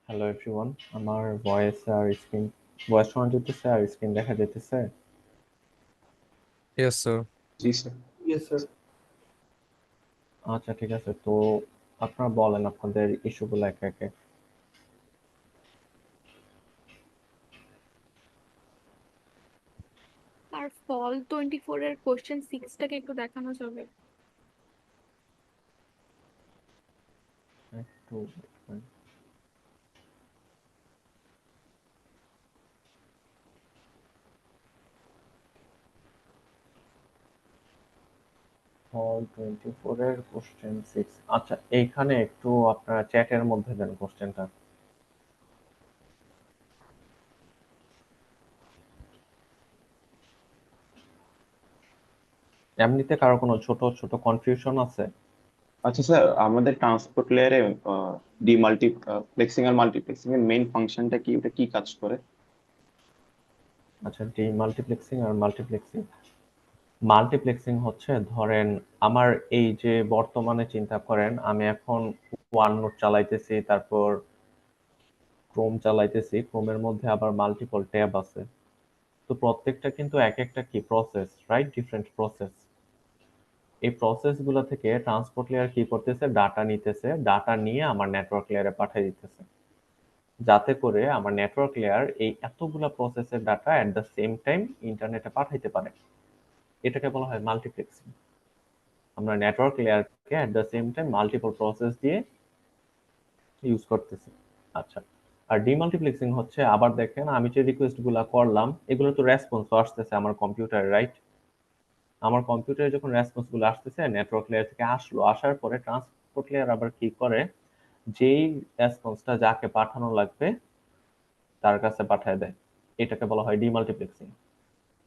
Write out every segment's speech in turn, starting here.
Hello everyone, আমার voice শোনা যেতেছে আর স্ক্রিন দেখা যেতেছে? Yes, sir. জি স্যার। Yes, sir. আচ্ছা, ঠিক আছে। তো আপনারা বলেন আপনাদের ইস্যুগুলো একে একে। আর ফল 24 এর কোশ্চেন 6টাকে একটু দেখানো যাবে? একটু দেখবেন। ফল 24 এর কোশ্চেন 6। আচ্ছা, এইখানে একটু আপনারা চ্যাটের মধ্যে দেন কোশ্চেনটা। এমনিতে কারো কোনো ছোট ছোট কনফিউশন আছে? আচ্ছা স্যার, আমাদের ট্রান্সপোর্ট লেয়ারে ডিমাল্টিপ্লেক্সিং আর মাল্টিপ্লেক্সিং এর মেইন ফাংশনটা কি, ওটা কি কাজ করে? আচ্ছা, মাল্টিপ্লেক্সিং আর মাল্টিপ্লেক্সিং মাল্টিপ্লেক্সিং হচ্ছে, ধরেন আমার এই যে বর্তমানে চিন্তা করেন আমি এখন ওয়ান নোট চালাইতেছি, তারপর ক্রোম চালাইতেছি, ক্রোমের মধ্যে আবার মাল্টিপল ট্যাব আছে। তো প্রত্যেকটা কিন্তু এক একটা কি প্রসেস, রাইট? Different process. এই প্রসেস গুলো থেকে ট্রান্সপোর্ট লেয়ার কি করতেছে, ডাটা নিতেছে, ডাটা নিয়ে আমার নেটওয়ার্ক লেয়ারে পাঠিয়ে দিতেছে, যাতে করে আমার নেটওয়ার্ক লেয়ার এই এতগুলা প্রসেসের data at the same time ইন্টারনেটে পাঠাইতে পারে। এটাকে বলা হয় মাল্টিপ্লেক্সিং। আমরা নেটওয়ার্ক লেয়ারকে at the same time multiple process দিয়ে ইউজ করতেছি। আচ্ছা, আর ডিমাল্টিপ্লেক্সিং হচ্ছে, আবার দেখেন আমি যে রিকোয়েস্ট গুলা করলাম এগুলো তো রেসপন্স আসতেছে আমার কম্পিউটারে, রাইট? আমার কম্পিউটারে যখন রেসপন্স গুলো আসতেছে নেটওয়ার্ক লেয়ার থেকে আসলো, আসার পরে ট্রান্সপোর্ট লেয়ার আবার কি করে, যেই রেসপন্সটা যাকে পাঠানো লাগবে তার কাছে পাঠায় দেয়। এটাকে বলা হয় ডিমাল্টিপ্লেক্সিং।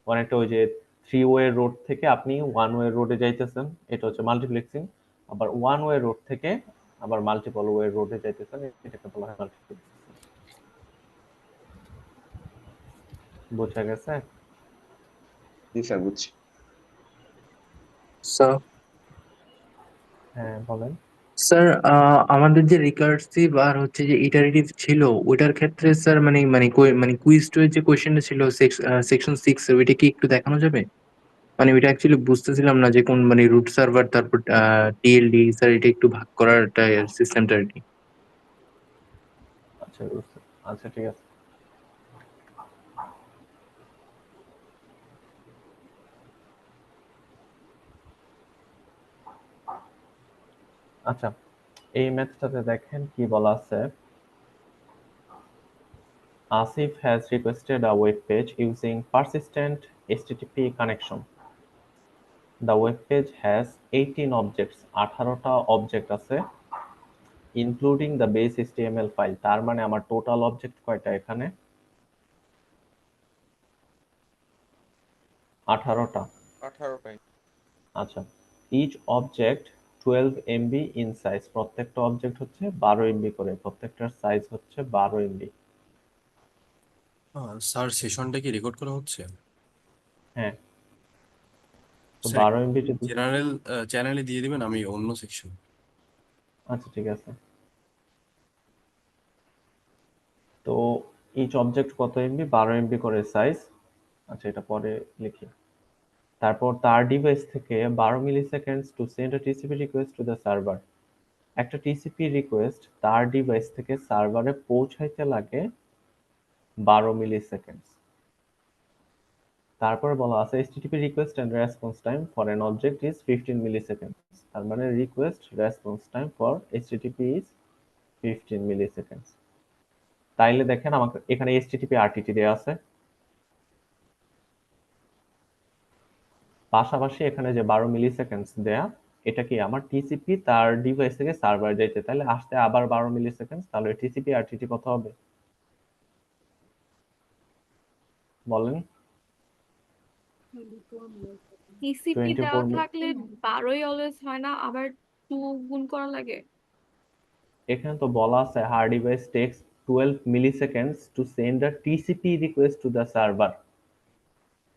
অনেকটা ওই যে থ্রি ওয়ে রোড থেকে আপনি ওয়ান ওয়ে রোডে যাইতেছেন, এটা হচ্ছে মাল্টিপ্লেক্সিং। আবার ওয়ান ওয়ে রোড থেকে আবার মাল্টিপল ওয়ে রোডে যাইতেছেন, এটাকে বলা হয় মাল্টিপ্লেক্সিং। বোঝা গেছে? জি স্যার, বুঝছি। স্যার হ্যাঁ, বলেন। স্যার আমাদের যে রিকার্সিভ আর হচ্ছে যে ইটারেটিভ ছিল ওইটার ক্ষেত্রে স্যার মানে কুইজ টুইজ যে কোয়েশ্চেনটা ছিল সেকশন 6 ওইটা কি একটু দেখানো যাবে? মানে ওইটা অ্যাকচুয়ালি বুঝতেছিলাম না যে কোন মানে রুট সার্ভার তারপর টিএলডি স্যার এটা একটু ভাগ করার সিস্টেমটা আর কি। আচ্ছা, আচ্ছা, ঠিক আছে। আচ্ছা, এই ম্যাথটাতে দেখেন কি বলা আছে। Asif has requested a web page using persistent HTTP connection. The web page has 18 objects, 18টা object আছে, including the base HTML file. তার মানে আমার টোটাল অবজেক্ট কয়টা এখানে? 18টা। 18টাই। আচ্ছা, each object 12 MB in size. প্রত্যেকটা অবজেক্ট হচ্ছে 12 MB করে, প্রত্যেকটার সাইজ হচ্ছে 12 MB। স্যার সেশনটা কি রেকর্ড করা হচ্ছে? হ্যাঁ, তো স্যার 12 MB যদি, চ্যানেলে দিয়ে দিবেন, আমি অন্য সেকশন। আচ্ছা ঠিক আছে। তো ইচ অবজেক্ট কত এমবি? 12 এমবি করে সাইজ। আচ্ছা, এটা পরে লিখি। তারপর তার ডিভাইস থেকে 12 milliseconds to send a TCP request to the server. একটা টিসিপি রিকোয়েস্ট তার ডিভাইস থেকে সার্ভারে পৌঁছাইতে লাগে 12 মিলি সেকেন্ডস। তারপর বলা আছে HTTP request and response time for an object is 15 milliseconds. তার মানে request response time for HTTP is 15 milliseconds. তাইলে দেখেন আমাকে এখানে HTTP RTT দেয়া আছে, পাশাপাশি এখানে যে 12 মিলি সেকেন্ডস দেয়া, এটা কি আমার টিসিপি তার ডিভাইস থেকে সার্ভার যাইতে, তাহলে আসতে আবার 12 মিলি সেকেন্ডস। তাহলে টিসিপি RTT কত হবে বলেন? টিসিপি দেওয়া 24 থাকলে 12ই অলওয়েজ হয় না, আবার 2 গুণ করা লাগে। এখানে তো বলা আছে hard device takes 12 milliseconds to send a TCP request to the server.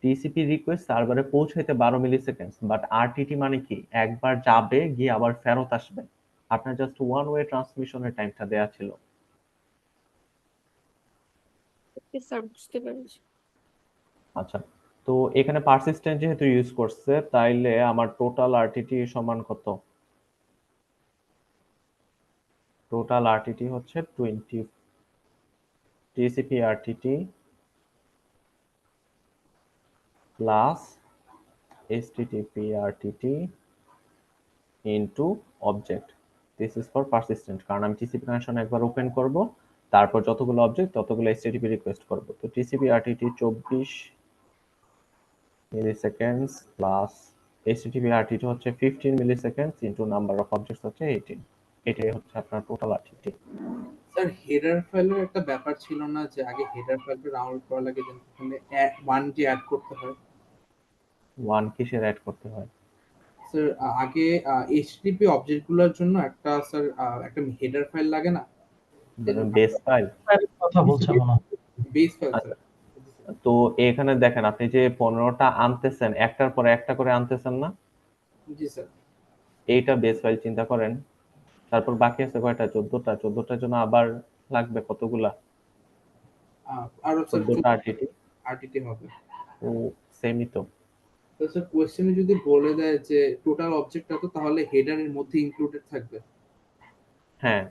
TCP request সার্ভারে পৌঁছাইতে 12 মিলি সেকেন্ডস, বাট আরটিটি মানে কি, একবার যাবে গিয়ে আবার ফেরত আসবে। আপনার জাস্ট ওয়ান ওয়ে ট্রান্সমিশনের টাইমটা দেয়া ছিল। স্যার বুঝতে পেরেছি। আচ্ছা, তো এখানে পারসিস্টেন্ট যেহেতু ইউজ করছে, তাইলে আমার টোটাল আরটিটি সমান কত? টোটাল আরটিটি হচ্ছে 20 TCP RTT plus HTTP RTT into object. This is for persistent, কারণ আমি টিসিপি কানেকশন একবার ওপেন করব, তারপর যতগুলো অবজেক্ট ততগুলো এইচটিটিপি রিকোয়েস্ট করব। তো TCP RTT 24 milliseconds plus HTTP RTT হচ্ছে 15 milliseconds into number of objects হচ্ছে 18। এটাই হচ্ছে আপনার টোটাল আরটিটি। স্যার হেডার ফাইলের একটা ব্যাপার ছিল না যে আগে হেডার ফাইলটা ডাউনলোড করা লাগে, যেন ওখানে 1G অ্যাড করতে হয়? ওয়ান কিসের অ্যাড করতে হয়? স্যার আগে এইচটিটিপি অবজেক্টগুলোর জন্য একটা স্যার একটা হেডার ফাইল লাগে না? Base file. কথা বলছে মনে হয়। Base file sir. তো এখানে দেখেন, আপনি যে 15টা আনতেছেন, একটার পরে একটা করে আনতেছেন না? জি স্যার। এইটা বেস ফাইল চিন্তা করেন। তারপর বাকি আছে কয়টা? 14টা। 14টার জন্য আবার লাগবে কতগুলা? আর স্যার 14টা আরটিটি। আরটিটি হবে। তো সেমই তো। তো স্যার কোশ্চেনে যদি বলে দেয় যে টোটাল অবজেক্ট এত, তাহলে হেডারের মধ্যে ইনক্লুডেড থাকবে? হ্যাঁ,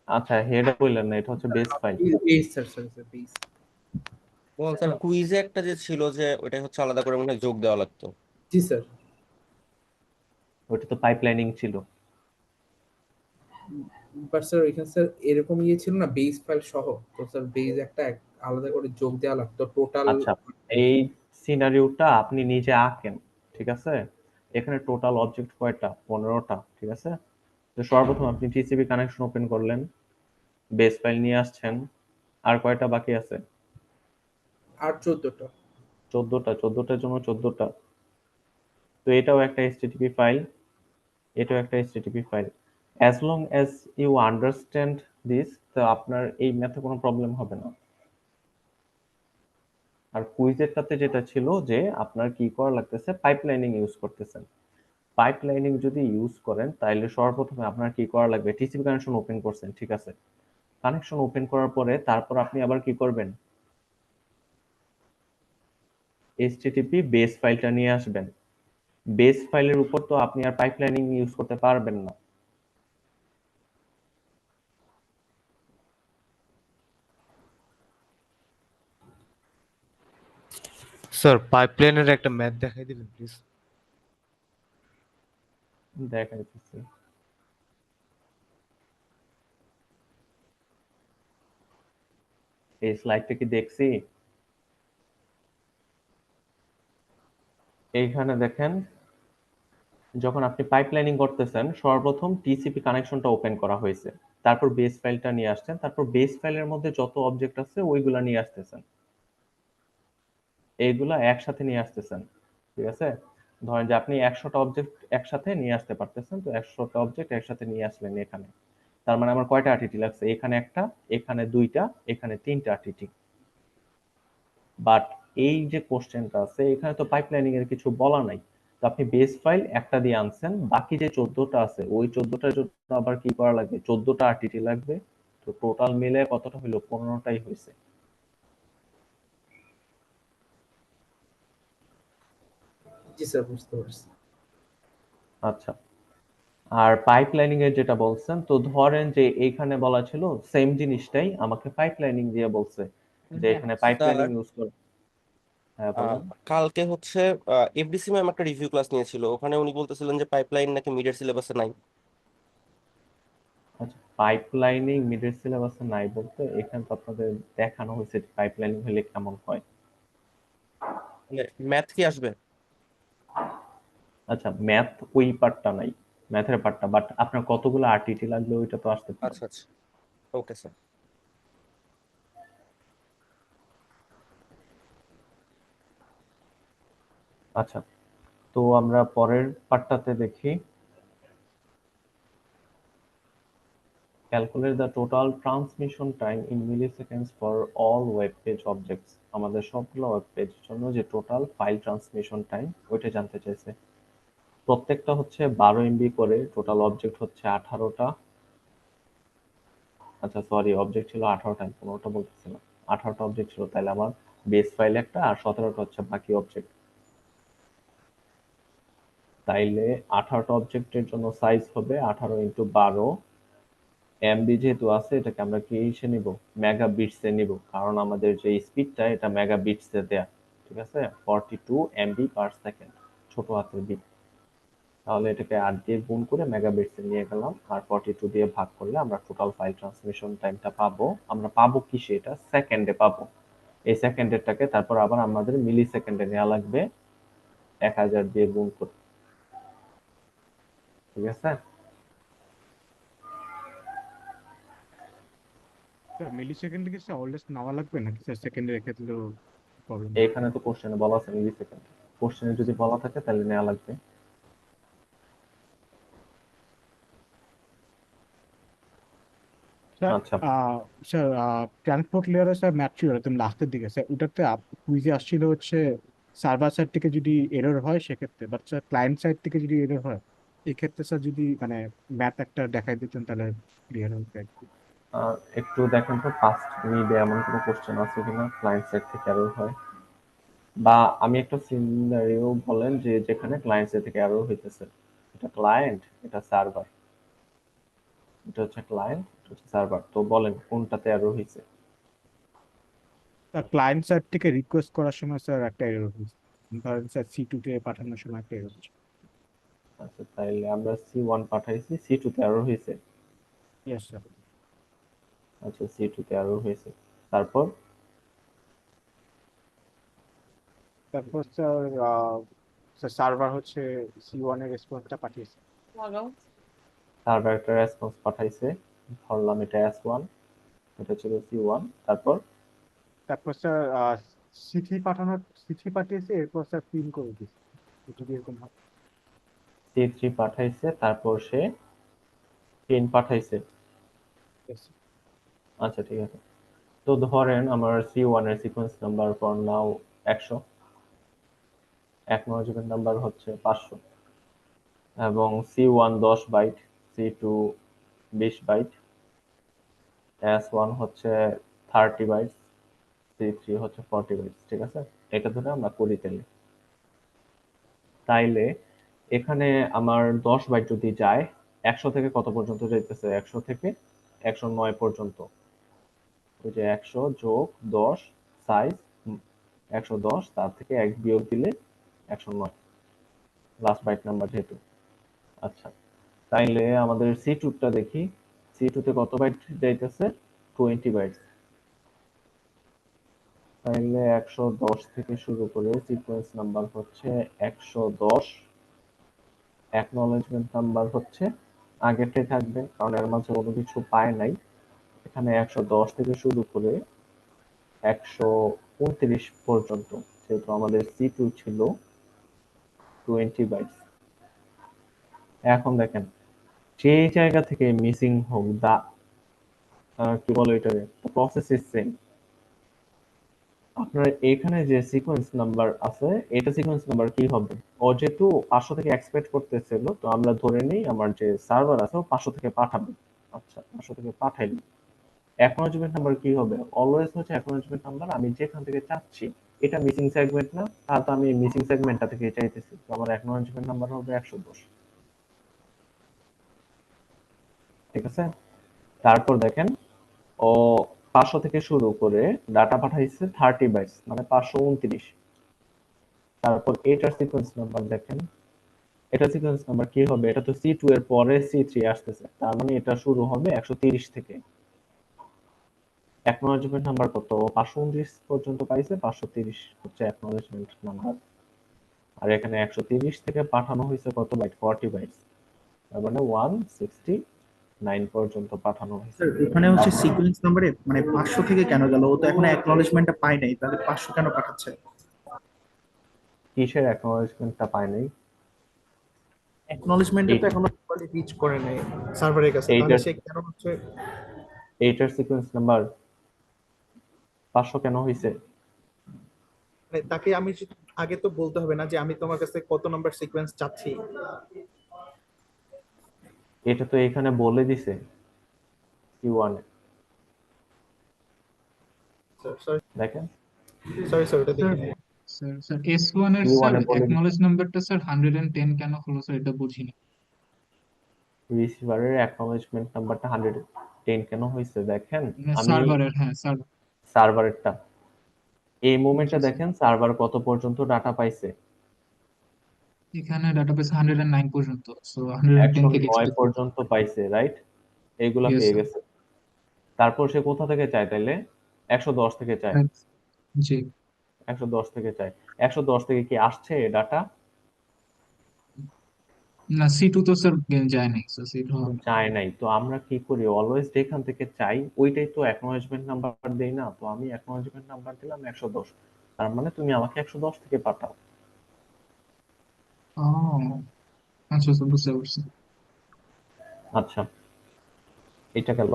আচ্ছা, হেডার বললেন না, এটা হচ্ছে base file. Base sir, sir sir base. Sir কুইজে একটা যে ছিল যে ওটা হচ্ছে আলাদা করে মনে হয় যোগ দেওয়া লাগতো। জি স্যার। ওটা তো পাইপলাইনিং ছিল। বাট স্যার এখানে স্যার এরকম ইয়ে ছিল না, বেস ফাইল সহ। তো স্যার বেস একটা আলাদা করে যোগ দেওয়া লাগতো টোটাল। আচ্ছা, এই সিনারিওটা আপনি নিজে আঁকেন, ঠিক আছে? এখানে টোটাল অবজেক্ট কয়টা? 15টা, ঠিক আছে? তো সর্বপ্রথম আপনি টিসিপি কানেকশন ওপেন করলেন, বেস ফাইল নিয়ে আসছেন, আর কয়টা বাকি আছে? আর 14টা। 14টা। 14টার জন্য 14টা। তো এটাও একটা এইচটিটিপি ফাইল, এটাও একটা HTTP file. As long as you understand this, তো আপনার এই ম্যাথে কোনো প্রবলেম হবে না। আর কুইজেরটাতে যেটা ছিল যে আপনার কি করা লাগতেছে, পাইপলাইনিং ইউজ করতেছেন। পাইপলাইনিং যদি ইউজ করেন, তাহলে সর্বপ্রথমে আপনার কি করা লাগবে? টিসিপি কানেকশন ওপেন করছেন, ঠিক আছে? কানেকশন ওপেন করার পরে তারপর আপনি আবার কি করবেন? এইচটিটিপি বেস ফাইলটা নিয়ে আসবেন। বেস ফাইলের উপর তো আপনি আর পাইপলাইনিং ইউজ করতে পারবেন না। স্যার পাইপলাইনের একটা ম্যাথ দেখাই দিবেন প্লিজ। দেখাইতেছি। এই স্লাইডটা কি দেখছি? এইখানে দেখেন, যখন আপনি পাইপলাইনিং করতেছেন, সর্বপ্রথম টিসিপি কানেকশনটা ওপেন করা হয়েছে, তারপর বেস ফাইলটা নিয়ে আসছেন, তারপর বেস ফাইলের মধ্যে যত অবজেক্ট আছে ওইগুলা নিয়ে আসতেছেন, এইগুলা একসাথে নিয়ে আসতেছেন, ঠিক আছে? ধরেন যে আপনি 100টা অবজেক্ট একসাথে নিয়ে আসতে পারতেছেন, তো 100টা অবজেক্ট একসাথে নিয়ে আসলেন এখানে। তার মানে আমার কয়টা আরটিটি লাগছে? এখানে একটা, এখানে দুইটা, এখানে তিনটা আরটিটি। বাট এই যে কোশ্চেনটা আছে, এখানে তো পাইপলাইনিং এর কিছু বলা নাই। তো আপনি বেস ফাইল একটা দিয়ে আনছেন, বাকি যে 14টা আছে ওই 14টার জন্য আবার কি করা লাগবে? 14টা আরটিটি লাগবে। তো টোটাল মিলে কতটা হলো? 15টাই হয়েছে। জি স্যার, বুঝতে পারছি। আচ্ছা, আর পাইপলাইনিং এর যেটা বলছেন, তো ধরেন যে এইখানে বলা ছিল সেম জিনিসটাই আমাকে পাইপলাইনিং দিয়ে বলছে, যে এখানে পাইপলাইনিং স্যার ইউজ করে। হ্যাঁ বলেন। কালকে হচ্ছে এফডিসি ম্যাম একটা রিভিউ ক্লাস নিয়েছিল, ওখানে উনি বলতেছিলেন যে পাইপলাইন নাকি মিডের সিলেবাসে নাই। আচ্ছা, পাইপলাইনিং মিডের সিলেবাসে নাই বলতে এখানে তো আপনাদের দেখানো হয়েছে পাইপলাইনিং হলে কেমন হয়। ম্যাথ কি আসবে? আচ্ছা, ম্যাথ ওই পার্টটা নাই, ম্যাথের পার্টটা, বাট আপনার কতগুলো আরটিটি লাগবে ওইটা তো আসতে পারে। আচ্ছা আচ্ছা, ওকে স্যার। আচ্ছা, তো আমরা পরের পার্টটাতে দেখি। Calculate the total transmission time in milliseconds for all web page objects. আমাদের সবগুলো ওয়েব পেজের জন্য যে টোটাল ফাইল ট্রান্সমিশন টাইম ওইটা জানতে চাইছে। প্রত্যেকটা হচ্ছে 12 এমবি করে, টোটাল অবজেক্ট হচ্ছে 18টা। আচ্ছা সরি, অবজেক্ট ছিল 18টা, 15টা বলতেছিলাম। 18টা অবজেক্ট ছিল, তাহলে আমার বেস ফাইল একটা আর 17টা হচ্ছে বাকি অবজেক্ট। তাইলে 18টা অবজেক্টের জন্য সাইজ হবে 18 × 12 এমবি। যেহেতু আছে এটাকে আমরা কি হিসেবে নিব, মেগা বিটসে নিব, কারণ আমাদের যে স্পিডটা এটা মেগা বিটসে দেয়া, ঠিক আছে। 42 MB পার সেকেন্ড, ছোট হাতের বিট। তাহলে এটাকে 8 দিয়ে গুণ করে মেগা বিটসে নিয়ে গেলাম, আর 42 দিয়ে ভাগ করলে আমরা টোটাল ফাইল ট্রান্সমিশন টাইমটা পাবো। আমরা পাবো কিসে, এটা সেকেন্ডে পাবো। এই সেকেন্ডেরটাকে তারপর আবার আমাদের মিলি সেকেন্ডে নেওয়া লাগবে 1000 দিয়ে গুণ করে, ঠিক আছে। মিলি সেকেন্ডে কি স্যার অলওয়েজ নেওয়া লাগবে নাকি স্যার সেকেন্ডে রেখে দিলেও প্রবলেম? এখানে তো কোশ্চেনে বলা আছে মিলি সেকেন্ড, কোশ্চেনে যদি বলা থাকে তাহলে নেওয়া লাগবে। স্যার আচ্ছা, স্যার ট্রান্সপোর্ট লেয়ারে স্যার ম্যাথ ছিল একদম লাস্টের দিকে স্যার, ওটাতে কুইজে আসছিল হচ্ছে সার্ভার সাইড থেকে যদি এরর হয় সেক্ষেত্রে, বাট স্যার ক্লায়েন্ট সাইড থেকে যদি এরর হয় এক্ষেত্রে স্যার যদি মানে ম্যাথ একটা দেখাই দিতেন তাহলে ক্লিয়ার হতো একটু। একটু দেখেন তো পাস্ট মিডে এমন কোনো কোশ্চেন আছে কিনা ক্লায়েন্ট সাইড থেকে এরর হয়, বা আমি একটা সিনারিও বলেন যে যেখানে ক্লায়েন্ট সাইড থেকে এরর হইতেছে। এটা ক্লায়েন্ট, এটা সার্ভার, এটা হচ্ছে ক্লায়েন্ট, এটা হচ্ছে সার্ভার। তো বলেন কোনটাতে এরর হয়েছে। স্যার ক্লায়েন্ট সাইড থেকে রিকোয়েস্ট করার সময় স্যার একটা এরর হয়েছে, ধরেন স্যার C2 তে পাঠানোর সময় একটা এরর হচ্ছে। আচ্ছা, তাইলে আমরা C1 পাঠাইছি, C2 তে এরর হয়েছে। Yes sir. আচ্ছা, C2 তে এরর হয়েছে, তারপর তারপর স্যার স্যার সার্ভার হচ্ছে C1 এর রেসপন্সটা পাঠিয়েছে। সার্ভার একটা রেসপন্স পাঠাইছে, ধরলাম এটা S1, এটা ছিল C1, তারপর তারপর স্যার C3 পাঠিয়েছে, এরপর স্যার প্রিন্ট করে দিয়েছে যদি এরকম হয়। C3 পাঠাইছে, তারপর সে প্রিন্ট পাঠাইছে। Yes, sir. আচ্ছা, ঠিক আছে। তো ধরেন আমার C1 এর sequence number for now 100, acknowledgement number হচ্ছে 500, এবং C1 10 byte, C2 20 byte, S1 হচ্ছে 30 বাইট, C3 হচ্ছে 40 বাইট, ঠিক আছে। এটা ধরে আমরা করি তাইলে এখানে আমার 10 বাইট যদি যায়, 100 থেকে কত পর্যন্ত যাইতেছে, 100 থেকে 109 পর্যন্ত। ওই যে 100 যোগ 10 সাইজ 110, তার থেকে 1 বিয়োগ দিলে 109, লাস্ট বাইট নাম্বার যেহেতু। আচ্ছা, তাইলে আমাদের C2 টা দেখি, C2 তে কত বাইট যাইতেছে, 20 বাইট। তাইলে 110 থেকে শুরু করে সিকোয়েন্স নাম্বার হচ্ছে 110, অ্যাকনোলেজমেন্ট নাম্বার হচ্ছে আগেরটাই থাকবে, কারণ এর মাঝে কোনো কিছু পায় নাই। এখানে 110 থেকে শুরু করে 129 পর্যন্ত, যেহেতু আমাদের C2 ছিল 20 বাইটস। এখন দেখেন, যে জায়গা থেকে মিসিং হোক, দা কি বলে এটাকে, প্রসেস ইজ সেম। আপনার এখানে যে সিকোয়েন্স নাম্বার আছে, এটা সিকোয়েন্স নাম্বার কি হবে, ও যেহেতু 500 থেকে এক্সপেক্ট করতেছিল, তো আমরা ধরে নিই আমার যে সার্ভার আছে ও 500 থেকে পাঠাবে। আচ্ছা, 500 থেকে পাঠাইলো। অ্যাকনোলেজমেন্ট নাম্বার কি হবে, অলওয়েজ হচ্ছে অ্যাকনোলেজমেন্ট নাম্বার আমি যেখান থেকে চাচ্ছি, এটা মিসিং সেগমেন্ট না, তো আমি মিসিং সেগমেন্টটা থেকে চাইতেছি, তো আমার অ্যাকনোলেজমেন্ট নাম্বার হবে 110, ঠিক আছে। তারপর দেখেন, ও 500 থেকে শুরু করে ডাটা পাঠাইছে 30 বাইটস, মানে 529। তারপর এটার সিকোয়েন্স নাম্বার দেখেন, এটা সিকোয়েন্স নাম্বার কি হবে, এটা তো C2 এর পরে C3 আসতেছে, তার মানে এটা শুরু হবে 130 থেকে। অ্যাকনোলেজমেন্ট নাম্বার কত, 529 পর্যন্ত পাইছে, 530 হচ্ছে অ্যাকনোলেজমেন্ট নাম্বার। আর এখানে 130 থেকে পাঠানো হয়েছে কত বাইট, 40 বাইট, তার মানে 169 পর্যন্ত পাঠানো হয়েছে। স্যার এখানে হচ্ছে সিকোয়েন্স নাম্বারে মানে 500 থেকে কেন গেল, ও তো এখনো অ্যাকনলেজমেন্টটা পায় নাই, তাহলে 500 কেন পাঠাচ্ছে? কিসের অ্যাকনোলেজমেন্টটা পায় নাই, অ্যাকনলেজমেন্টটা তো এখনো রিচ করে নাই সার্ভারের কাছে, তাহলে এইটার সে কেন হচ্ছে? এইটার সিকোয়েন্স নাম্বার 500 কেন হয়েছে, মানে তাকে আমি আগে তো বলতে হবে না যে আমি তোমার কাছে কত নাম্বার সিকোয়েন্স চাচ্ছি? এটা তো এখানে বলে দিছে C1 এ। সরি দেখেন সরি ওটা দেখি নাই। স্যার S1 এর Q1 স্যার এ বলে দিচ্ছে অ্যাকনলেজ নাম্বারটা স্যার 110 কেন হলো স্যার এটা বুঝিনি। রিসিভারের অ্যাকনলেজমেন্ট নাম্বারটা 110 কেন হয়েছে দেখেন। আমি সার্ভারের, হ্যাঁ সার্ভার। সার্ভারেরটা এই জি মোমেন্টে স্যার, দেখেন সার্ভার কত পর্যন্ত ডাটা পাইছে। এখানে ডাটাবেস 109 পর্যন্ত, সো 110 থেকে 109 এক্সপেক্ট করছি। পর্যন্ত পাইছে, রাইট? এইগুলা ইয়েস পেয়ে স্যার। গেছে। তারপর সে কোথা থেকে চায় তাইলে? 110 থেকে চায়। জি 110 থেকে চায়। 110 থেকে কি আসছে ডাটা? না, C2 তো স্যার যায় নাই, সো C2 হবে। চায় নাই। তো আমরা কি করি, অলওয়েজ যেখান থেকে চাই ওইটাই তো অ্যাকনলেজমেন্ট নাম্বার দেই না? তো আমি অ্যাকনলেজমেন্ট নাম্বার দিলাম 110, তার মানে তুমি আমাকে 110 থেকে পাঠাও। ও আচ্ছা স্যার, বুঝতে পারছি। আচ্ছা, এটা গেল।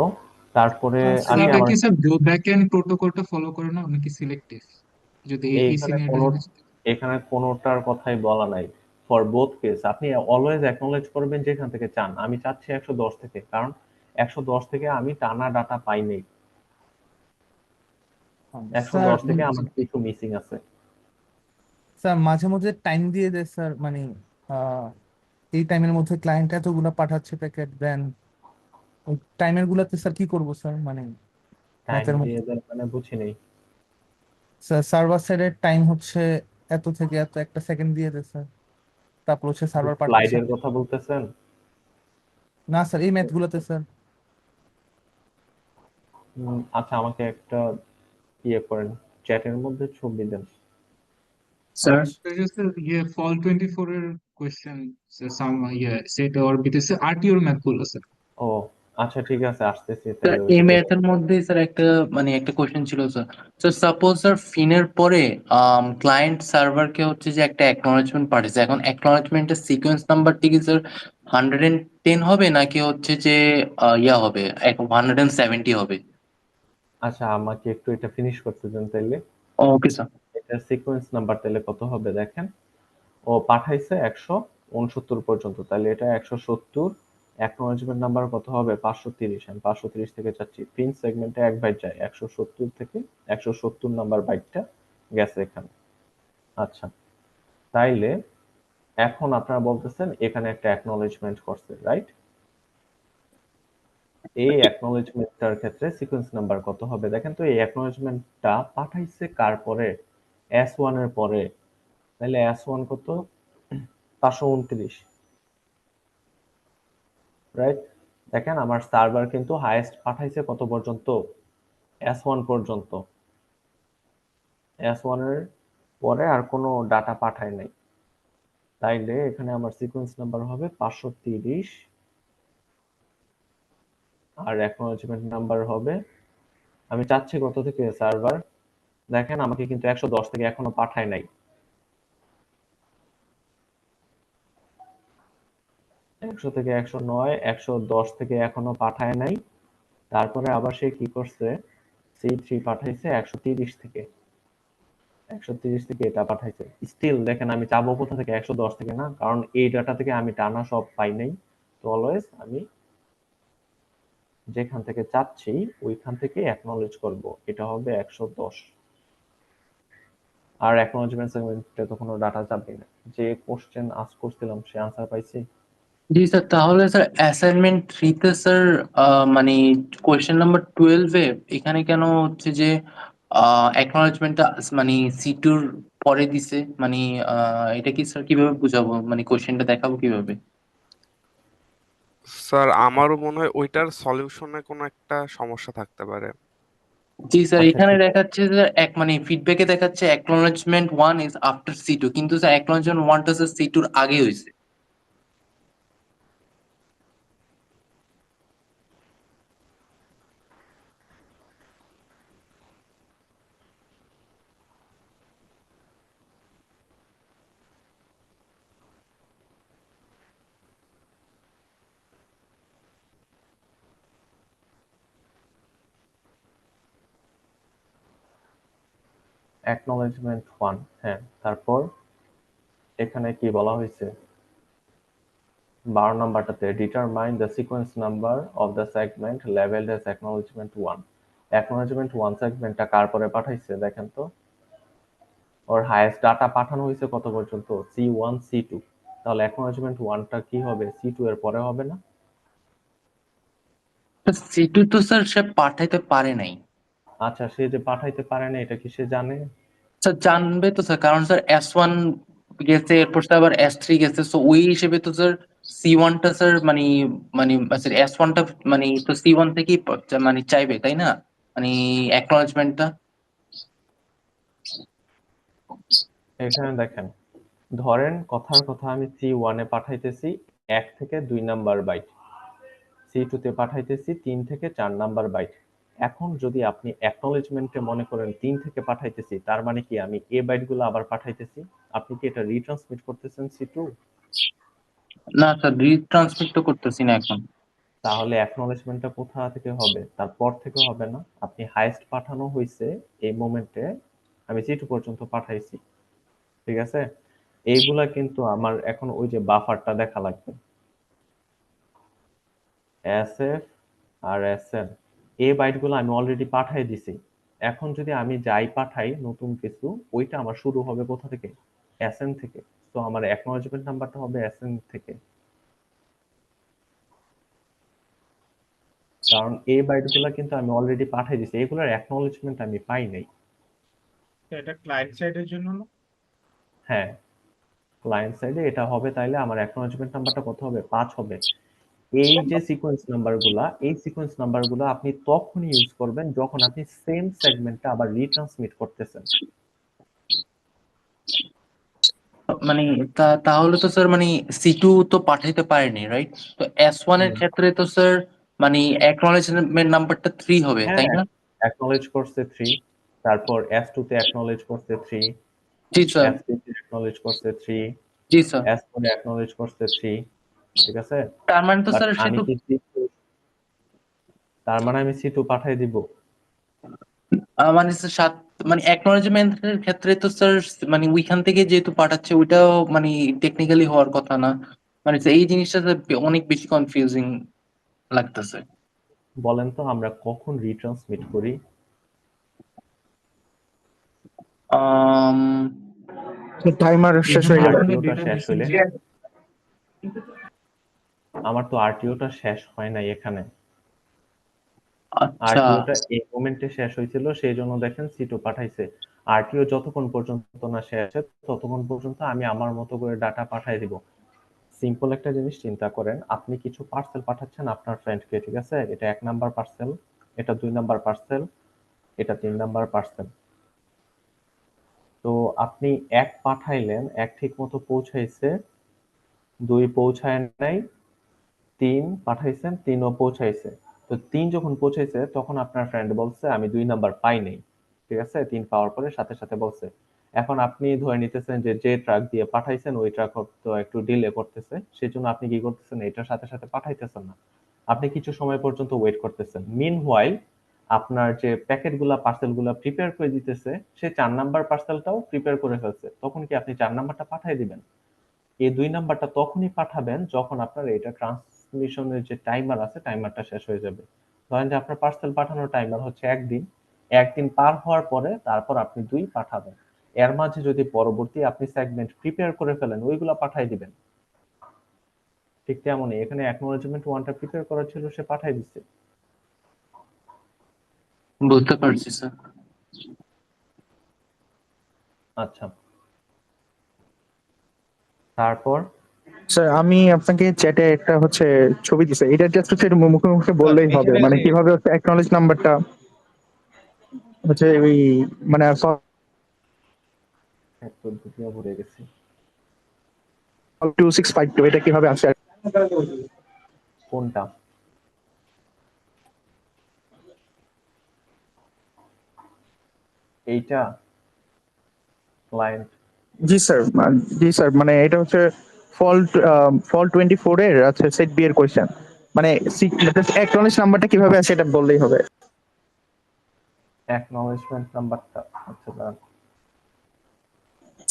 তারপরে স্যার আসি এটা আমার কি স্যার ব্যাক এন্ড প্রোটোকলটা ফলো করে না নাকি সিলেক্টিভ, যদি এই এইখানে সিনিয়রটা যদি। এখানে কোনোটার কথাই বলা নাই। ফর বোথ কেস আপনি অলওয়েজ অ্যাকনলেজ করবেন যেখান থেকে চান। আমি চাচ্ছি 110 থেকে, কারণ 110 থেকে আমি টানা ডাটা পাই নাই। 110 থেকে আমার কিছু মিসিং আছে। স্যার মাঝে মধ্যে টাইম দিয়ে দেয় স্যার, মানে এই টাইমের মধ্যে ক্লায়েন্ট এতগুলো পাঠাচ্ছে প্যাকেট, দেন ওই টাইমের গুলাতে স্যার কি করবো স্যার, মানে টাইম ম্যাচের মধ্যে দিয়ে দেন মানে বুঝি নেই। স্যার সার্ভার সাইডের টাইম হচ্ছে এত থেকে এত, একটা সেকেন্ড দিয়ে দেয় স্যার, তারপর হচ্ছে সার্ভার পাঠাচ্ছে। স্লাইডের কথা বলতেছেন? না স্যার, এই ম্যাথ গুলোতে স্যার। আচ্ছা, আমাকে একটা ইয়ে করেন, চ্যাটের মধ্যে ছবি দেন। স্যার ইয়ে ফল 24 এর কোশ্চেন সাম ইয়ে সেট অর বিতেছে আরটিওর ম্যাথ গুলো স্যার। ও আচ্ছা, ঠিক আছে, আসতেছি স্যার তাহলে এই ওইটা দেখে। ম্যাথের মধ্যে স্যার একটা মানে একটা কোশ্চেন ছিল স্যার। স্যার সাপোজ স্যার ফিনের পরে ক্লায়েন্ট সার্ভারকে হচ্ছে যে একটা অ্যাকনলেজমেন্ট পাঠিয়েছে, এখন অ্যাকনলেজমেন্টের সিকোয়েন্স নাম্বারটি কি স্যার 110 হবে নাকি হচ্ছে যে ইয়া হবে 170 হবে? আচ্ছা, আমাকে একটু এটা ফিনিশ করতে দেন তাইলে। Okay sir. এটা সিকোয়েন্স নাম্বার তাহলে কত হবে দেখেন। ও পাঠাইছে 169 পর্যন্ত, তাহলে এটা 170। অ্যাকনলেজমেন্ট নাম্বার কত হবে? 530। আমি 530 থেকে চাচ্ছি। পিন সেগমেন্টে এক বাইট যায়, 170 থেকে 170 নাম্বার বাইটটা গেছে এখানে। আচ্ছা, তাইলে এখন আপনারা বলতেছেন এখানে একটা অ্যাকনলেজমেন্ট করছে, রাইট? এই অ্যাকনলেজমেন্টটার ক্ষেত্রে সিকোয়েন্স নাম্বার কত হবে দেখেন তো। এই অ্যাকনলেজমেন্টটা পাঠাইছে কার পরে? S1 এর পরে। তাহলে S1 কত? 529, রাইট? দেখেন আমার সার্ভার কিন্তু হাইয়েস্ট পাঠাইছে কত পর্যন্ত? S1 পর্যন্ত। S1 এর পরে আর কোনো ডাটা পাঠায় নাই। তাইলে এখানে আমার সিকোয়েন্স নাম্বার হবে 530, আর অ্যাকনলেজমেন্ট নাম্বার হবে, আমি চাচ্ছি কত থেকে সার্ভার। দেখেন আমাকে কিন্তু 110 থেকে এখনো পাঠায় নাই। 100 থেকে 109, 110 থেকে এখনো পাঠায় নাই। তারপরে আবার সে কি করছে, C3 পাঠাইছে 130 থেকে। 130 থেকে এটা পাঠাইছে। স্টিল দেখেন আমি চাবো কোথা থেকে? 110 থেকে না, কারণ এই ডাটা থেকে আমি টানা সব পাই নাই। তো অলওয়েজ আমি যেখান থেকে চাচ্ছি ওইখান থেকে অ্যাকনলেজ করব, এটা হবে 110। আর অ্যাকনলেজমেন্ট সেগমেন্টে তো কোনো ডাটা যাবে না। যে কোশ্চেন আস্ক করছিলাম সে আনসার পাইছি। জি স্যার, তাহলে স্যার অ্যাসাইনমেন্ট 3 তে স্যার মানে কোয়েশ্চেন নাম্বার 12 এ এখানে কেন হচ্ছে যে অ্যাকনলেজমেন্টটা মানে C2 র পরে দিছে, মানে এটা কি স্যার কিভাবে বুঝাবো, মানে কোয়েশ্চেনটা দেখাবো কিভাবে? স্যার আমারও মনে হয় ওইটার সলিউশনে কোনো একটা সমস্যা থাকতে পারে। জি স্যার, আচ্ছা, এখানে ঠিক আছে। দেখাচ্ছে যে এক মানে ফিডব্যাকে দেখাচ্ছে অ্যাকনলেজমেন্ট 1 ইজ আফটার C2, কিন্তু স্যার অ্যাকনলেজমেন্ট 1 টা স্যার C2 র আগে হয়েছে। অ্যাকনলেজমেন্ট 1, হ্যাঁ। তারপর এখানে কি বলা হয়েছে 12 নাম্বারটাতে? Determine the sequence number of the segment labelled as acknowledgement 1। Acknowledgement 1 সেগমেন্টটা কার পরে পাঠাইছে দেখেন তো। ওর হাইয়েস্ট ডাটা পাঠানো হয়েছে কত পর্যন্ত, C1 C2। তাহলে অ্যাকনোলেজমেন্ট 1টা কি হবে, C2 এর পরে হবে না? C2 তো স্যার সে পাঠাইতে পারে নাই। আচ্ছা, সে যে পাঠাইতে পারে না এটা কি সে জানে? স্যার জানবে তো স্যার, কারণ স্যার S1 গেছে, এরপর স্যার আবার S3 গেছে, সো ওই হিসেবে তো স্যার C1 টা স্যার মানে স্যার S1 টা মানে তো C1 থেকেই মানে চাইবে তাই না, মানে অ্যাকনোলেজমেন্টটা। এখানে দেখেন, ধরেন কথার কথা আমি C1 এ পাঠাইতেছি 1 থেকে 2 নাম্বার বাইট, C2 তে পাঠাইতেছি 3 থেকে 4 নাম্বার বাইট। এখন যদি আপনি অ্যাকনোলেজমেন্টে মনে করেন 3 থেকে পাঠাইতেছি, তার মানে কি আমি এ বাইটগুলো আবার পাঠাইতেছি, আপনি কি এটা রিট্রান্সমিট করতেছেন C2? না স্যার, রিট্রান্সমিট তো করতেছি না এখন। তাহলে অ্যাকনোলেজমেন্টটা কোথা থেকে হবে, তারপর থেকে হবে না। আপনি হাইয়েস্ট পাঠানো হয়েছে এই মোমেন্টে, আমি C2 পর্যন্ত পাঠাইছি, ঠিক আছে? এইগুলা কিন্তু আমার এখন ওই যে বাফারটা দেখা লাগবে, SF আর SN, এই বাইটগুলো আমি অলরেডি পাঠাই দিছি। এখন যদি আমি যাই পাঠাই নতুন কিছু, ওইটা আমার শুরু হবে কোথা থেকে, SN থেকে। তো আমার অ্যাকনোলেজমেন্ট নাম্বারটা হবে SN থেকে, কারণ এই বাইটগুলো কিন্তু আমি অলরেডি পাঠাই দিছি, এগুলোর অ্যাকনোলেজমেন্ট আমি পাই নাই। এটা ক্লায়েন্ট সাইডের জন্য না? হ্যাঁ, ক্লায়েন্ট সাইডে এটা হবে, তাইলে আমার অ্যাকনোলেজমেন্ট নাম্বারটা কত হবে, 5 হবে। এই যে সিকোয়েন্স নাম্বারগুলা, এই সিকোয়েন্স নাম্বারগুলো আপনি তখনই ইউজ করবেন যখন আপনি সেম সেগমেন্টটা আবার রিট্রান্সমিট করতেছেন। মানে তাহলে তো স্যার মানে C2 তো পাঠাইতে পারেনি, রাইট? তো S1 এর ক্ষেত্রে তো স্যার মানে অ্যাকনোলেজমেন্ট নাম্বারটা 3 হবে হ্যাঁ, তাই না? অ্যাকনোলেজ করছে 3, তারপর S2 তে অ্যাকনোলেজ করছে 3, জি স্যার। S3 তে অ্যাকনোলেজ করছে 3, জি স্যার। S4 এ অ্যাকনোলেজ করছে 3, ঠিক আছে? তার মানে তো বাট স্যার সে আমি তো কি C2, তার মানে আমি C2 পাঠাই দিব? মানে স্যার মানে অ্যাকনোলেজমেন্ট এর ক্ষেত্রে তো স্যার মানে ওইখান থেকে যেহেতু পাঠাচ্ছে ওইটাও মানে টেকনিক্যালি হওয়ার কথা না, মানে এই জিনিসটা স্যার অনেক বেশি কনফিউজিং লাগতেছে। বলেন তো আমরা কখন রিট্রান্সমিট করি? টাইমার শেষ হয়ে গেল। RTO-টা শেষ হইলে। আমার তো RTO-টা শেষ হয় নাই এখানে, আচ্ছা RTO-টা এই মোমেন্টে শেষ হয়েছিল, সেই জন্য দেখেন C2 পাঠাইছে। RTO যতক্ষণ পর্যন্ত না শেষ হয় ততক্ষণ পর্যন্ত আমি আমার মতো করে ডাটা পাঠাই দিব। সিম্পল একটা জিনিস চিন্তা করেন, আপনি কিছু পার্সেল পাঠাচ্ছেন আপনার ফ্রেন্ডকে, ঠিক আছে? এটা 1 নাম্বার পার্সেল, এটা 2 নাম্বার পার্সেল, এটা 3 নাম্বার পার্সেল। তো আপনি 1 পাঠাইলেন, 1 ঠিক মতো পৌঁছাইছে, 2 পৌঁছায় নাই, 3 পাঠাইছেন, 3ও পৌঁছাইছে। তো 3 যখন পৌঁছাইছে তখন আপনার ফ্রেন্ড বলছে আমি 2 নাম্বার পাই নাই, ঠিক আছে? 3 পাওয়ার পরে সাথে সাথে বলছে। এখন আপনি ধরে নিতেছেন যে ট্রাক দিয়ে পাঠাইছেন ওই ট্রাক তো একটু ডিলে করতেছে, সেজন্য আপনি কি করতেছেন, এটার সাথে সাথে পাঠাইতেছেন না, আপনি কিছু সময় পর্যন্ত ওয়েট করতেছেন। মিনহোয়াইল আপনার যে প্যাকেটগুলা পার্সেলগুলা প্রিপেয়ার করে দিতেছে, সে 4 নাম্বার পার্সেলটাও প্রিপেয়ার করে ফেলছে, তখন কি আপনি 4 নাম্বারটা পাঠাই দিবেন? এই 2 নাম্বারটা তখনই পাঠাবেন যখন আপনার এটা ট্রান্সমিশনের যে টাইমার আছে টাইমারটা শেষ হয়ে যাবে। ধরেন যে আপনার পার্সেল পাঠানোর টাইমার হচ্ছে 1 দিন, 1 দিন পার হওয়ার পরে তারপর আপনি 2 পাঠাবেন। এর মাঝে যদি পরবর্তী আপনি সেগমেন্ট প্রিপেয়ার করে ফেলেন ওইগুলা পাঠাই দিবেন। ঠিক তেমনই এখানে অ্যাকনোলেজমেন্ট 1টা প্রিপেয়ার করা ছিল, সে পাঠাই দিচ্ছে। বুঝতে পারছি স্যার। আচ্ছা, তারপর স্যার আমি আপনাকে চ্যাটে একটা হচ্ছে ছবি দিছি, এটা জাস্ট হচ্ছে মুখে মুখে বললেই হবে, মানে কিভাবে হচ্ছে অ্যাকনলেজ নাম্বারটা হচ্ছে ওই মানে একটু দুনিয়া ভরে গেছি। 2652 এটা কিভাবে আসে? কোনটা? এইটা ক্লায়েন্ট? জি স্যার, মানে এটা হচ্ছে ফল্ট 24 এর আছে সেট বি এর কোশ্চেন, মানে অ্যাকনলেজ নাম্বারটা কিভাবে আসে এটা বললেই হবে। অ্যাকনোলেজমেন্ট নাম্বারটা আচ্ছা দাঁড়ান।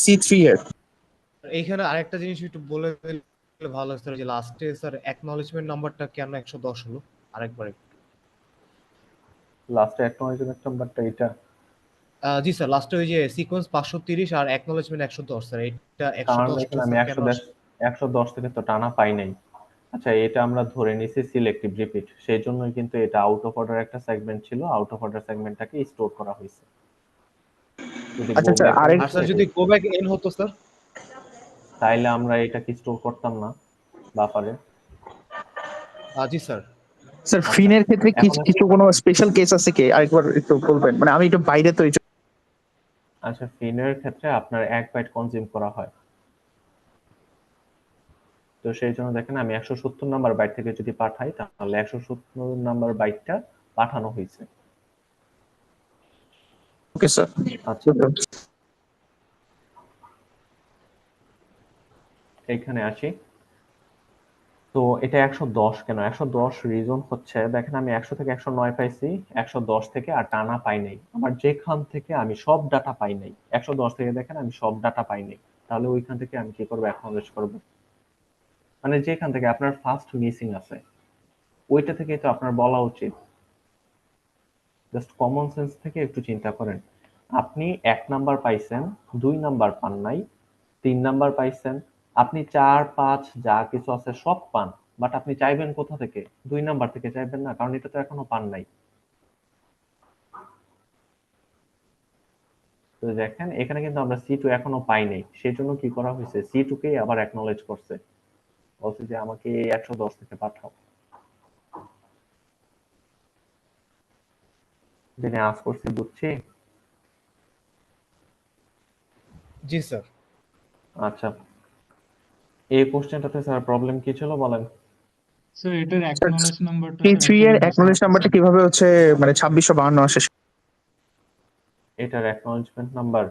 C3 এর এইখানে আরেকটা জিনিস একটু বলে দিলে ভালো হয় স্যার, যে লাস্টে স্যার অ্যাকনলেজমেন্ট নাম্বারটা কেন 110 হলো আরেকবার একটু। লাস্টে অ্যাকনোলেজমেন্ট নাম্বারটা এটা। জি স্যার, লাস্টে ওই যে সিকোয়েন্স 530 আর অ্যাকনোলেজমেন্ট 110 স্যার, এটা কারণ 110 টা এখানে আমি স্যার কেন 110 থেকে তো টানা পাই নাই। আচ্ছা, এটা আমরা ধরে নিছি সিলেক্টিভ রিপিট, সেই জন্যই কিন্তু এটা আউট অফ অর্ডার একটা সেগমেন্ট ছিল, আউট অফ অর্ডার সেগমেন্টটাকে স্টোর করা হয়েছে। যদি আচ্ছা গো স্যার ব্যাক আরেক আর স্যার যদি গো ব্যাক এন হতো স্যার? তাইলে আমরা এটাকে স্টোর করতাম না বাফারে। জি স্যার। স্যার আচ্ছা, ফিনের ক্ষেত্রে এখন কিছু কোনো স্পেশাল কেস আছে কি আরেকবার একটু বলবেন, মানে আমি একটু বাইরে তো আচ্ছা, ফিনের ক্ষেত্রে আপনার 1 বাইট কনজিউম করা হয়, তো সেই জন্য দেখেন আমি 170 নাম্বার বাইট থেকে যদি পাঠাই তাহলে 170 নাম্বার বাইটটা পাঠানো হয়েছে। Okay sir. আচ্ছা, এইখানে আসি। তো এটা 110 কেন? 110 রিজন হচ্ছে দেখেন আমি 100 থেকে 109 পাইছি, 110 থেকে আর টানা পাই নাই। আমার যেখান থেকে আমি সব ডাটা পাই নাই, 110 থেকে দেখেন আমি সব ডাটা পাই নাই, তাহলে ওইখান থেকে আমি কি করবো? অ্যাকনলেজ করবো। মানে যেখান থেকে আপনার ফার্স্ট মিসিং আছে ওইটা থেকেই তো আপনার বলা উচিত। জাস্ট কমন সেন্স থেকে একটু চিন্তা করেন। আপনি 1 নাম্বার পাইছেন, 2 নাম্বার পান নাই, 3 নাম্বার পাইছেন, আপনি 4 5 যা কিছু আছে সব পান, বাট আপনি চাইবেন কোথা থেকে? 2 নাম্বার থেকে চাইবেন না, কারণ এটা তো এখনো পান নাই। তো দেখেন এখানে কিন্তু আমরা C2 এখনো পাই নাই, সেই জন্য কি করা হয়েছে? C2 কেই আবার অ্যাকনলেজ করছে, বলছে যে আমাকে এই 110 থেকে পাঠাও। দিনে আজ করছি, বুঝছি। জি স্যার। আচ্ছা, এই কোশ্চেনটাতে স্যার প্রবলেম কি ছিল বলেন? স্যার এটার অ্যাকনোলেজ নাম্বারটা T3 স্যার এর অ্যাকচুয়ালি মিসিং অ্যাকনোলেজ আছে নাম্বারটা স্যার। কিভাবে হচ্ছে মানে 2652 আসে? এটার অ্যাকনলেজমেন্ট নাম্বার,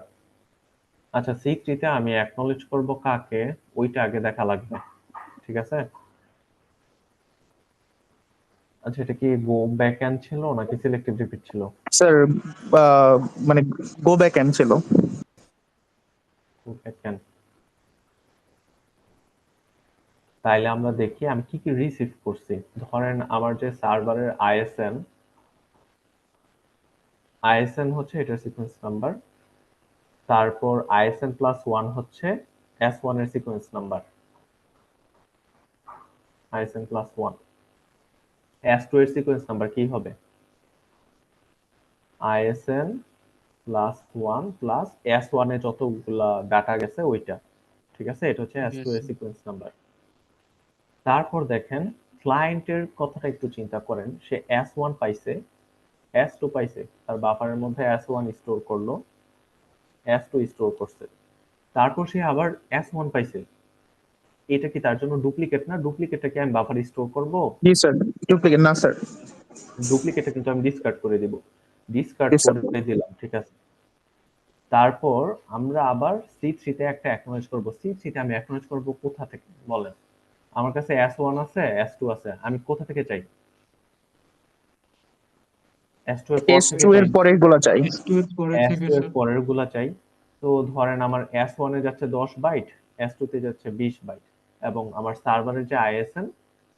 আচ্ছা C3 তে আমি অ্যাকনলেজ করব কাকে ওইটা আগে দেখা লাগবে, ঠিক আছে? আচ্ছা, এটা কি গো ব্যাক এন্ড ছিল নাকি সিলেক্টিভ রিপিট ছিল? স্যার মানে গো ব্যাক এন্ড ছিল। Go back end. তাইলে আমরা দেখি আমি কি কি রিসিভ করছি। ধরেন আমার যে সার্ভারের আইএসএন হচ্ছে এটা সিকোয়েন্স নাম্বার, তারপর আইএসএন প্লাস 1 হচ্ছে S1 এর sequence number, ISN plus 1। S2 এর সিকোয়েন্স নাম্বার কি হবে? আইএসএন প্লাস 1 প্লাস S1 এ যতগুলা ডাটা গেছে ওইটা, ঠিক আছে? এটা হচ্ছে S2 এর সিকোয়েন্স নাম্বার। তারপর দেখেন ক্লায়েন্টের কথাটা একটু চিন্তা করেন, সে S1 পাইছে, S2 পাইছে, তার বাফারের মধ্যে S1 স্টোর করলো, S2 স্টোর করছে, তারপর সে আবার S1 পাইছে। এটা কি তার জন্য ডুপ্লিকেট না? ডুপ্লিকেটটা কি আমি বাফারে স্টোর করব? জি স্যার, ডুপ্লিকেট না স্যার। ডুপ্লিকেটটা কিন্তু আমি ডিসকার্ড করে দিব, ডিসকার্ড Yes, sir. করে দিলাম, ঠিক আছে? তারপর আমরা আবার C3 তে একটা অ্যাকনলেজ করব। C3 তে আমি অ্যাকনলেজ করব কোথা থেকে বলেন? আমার কাছে S1 আছে, S2 আছে, আমি কোথা থেকে চাই? S2 এর পর থেকে S2 এর চাই, পরের গুলা চাই। S2 এর পরে থেকে S2 এর স্যার। পরের গুলা চাই। তো ধরেন আমার S1 এ যাচ্ছে 10 বাইট, S2 তে যাচ্ছে 20 বাইট, এবং আমার সার্ভারের যে আইএসএন,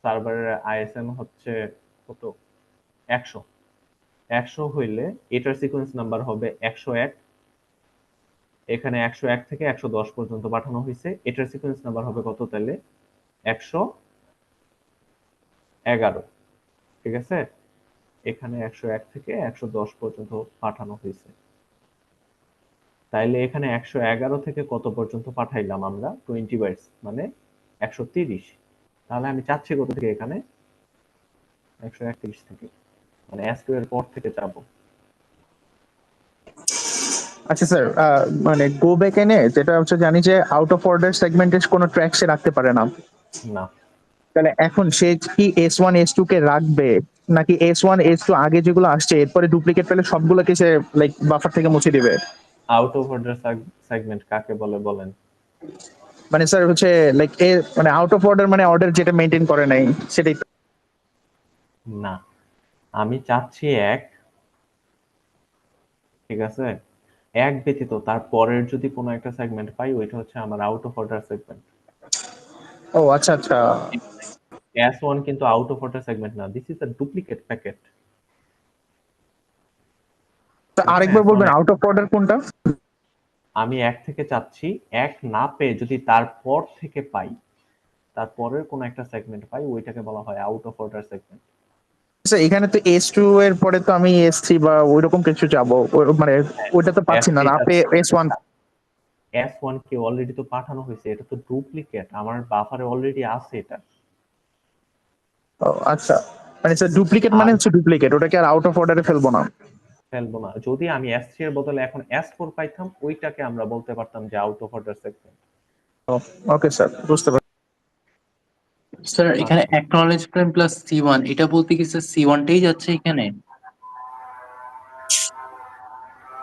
সার্ভারের আইএসএন হচ্ছে কত? 100। 100 হইলে এটার সিকোয়েন্স নাম্বার হবে 101। এখানে 101 থেকে 110 পর্যন্ত পাঠানো হয়েছে, এটার সিকোয়েন্স নাম্বার হবে কত তাহলে? 111, ঠিক আছে? এখানে 101 থেকে 110 পর্যন্ত পাঠানো হয়েছে, তাইলে এখানে 111 থেকে কত পর্যন্ত পাঠাইলাম আমরা? 20 বাইটস, মানে 130। তাহলে আমি চাচ্ছি কত থেকে? এখানে 131 থেকে, মানে S2 এর পর থেকে যাব। আচ্ছা স্যার, মানে গো ব্যাক এনে যেটা হচ্ছে জানি যে আউট অফ অর্ডার সেগমেন্টে কোনো ট্র্যাক সে রাখতে পারে না, না, তাহলে এখন সে কি S1 S2 কে রাখবে, নাকি S1 S2 আগে যেগুলো আসছে এরপরে ডুপ্লিকেট পেলে সবগুলোকে সে লাইক বাফার থেকে মুছে দিবে? আউট অফ অর্ডার সেগমেন্ট কাকে বলে বলেন? মানে স্যার হচ্ছে লাইক মানে আউট অফ অর্ডার মানে অর্ডার যেটা মেইনটেইন করে নাই সেটাই তো? না, আমি চাচ্ছি এক, ঠিক আছে? এক ব্যতীত তার পরের যদি কোনো একটা সেগমেন্ট পাই, ওইটা হচ্ছে আমার আউট অফ অর্ডার সেগমেন্ট। ও আচ্ছা আচ্ছা। S1 কিন্তু আউট অফ অর্ডার সেগমেন্ট না, this is a duplicate packet. আরেকবার বলবেন আউট অফ অর্ডার কোনটা? আমি 1 থেকে চাচ্ছি, 1 না পেয়ে যদি তারপর থেকে পাই, তারপরের কোনো একটা সেগমেন্ট পাই, ওইটাকে বলা হয় আউট অফ অর্ডার সেগমেন্ট। আচ্ছা এখানে তো S2 এর পরে তো আমি S3 বা ওইরকম কিছু যাবো, মানে ওইটা তো পাচ্ছি না, না পেয়ে S1। S1 কে অলরেডি তো পাঠানো হয়েছে, এটা তো ডুপ্লিকেট, আমার বাফারে অলরেডি আছে এটা। ও আচ্ছা, মানে স্যার ডুপ্লিকেট মানে হচ্ছে ডুপ্লিকেট, ওটাকে আর আউট অফ অর্ডারে ফেলবো না। ফেলবো না। যদি আমি S3 এর বদলে এখন S4 পাইতাম, ওইটাকে আমরা বলতে পারতাম যে out of order segment. Okay sir, বুঝতে পারছি। স্যার এখানে অ্যাকনলেজমেন্ট প্লাস C1 এটা বলতে কি স্যার C1 টাই যাচ্ছে এখানে?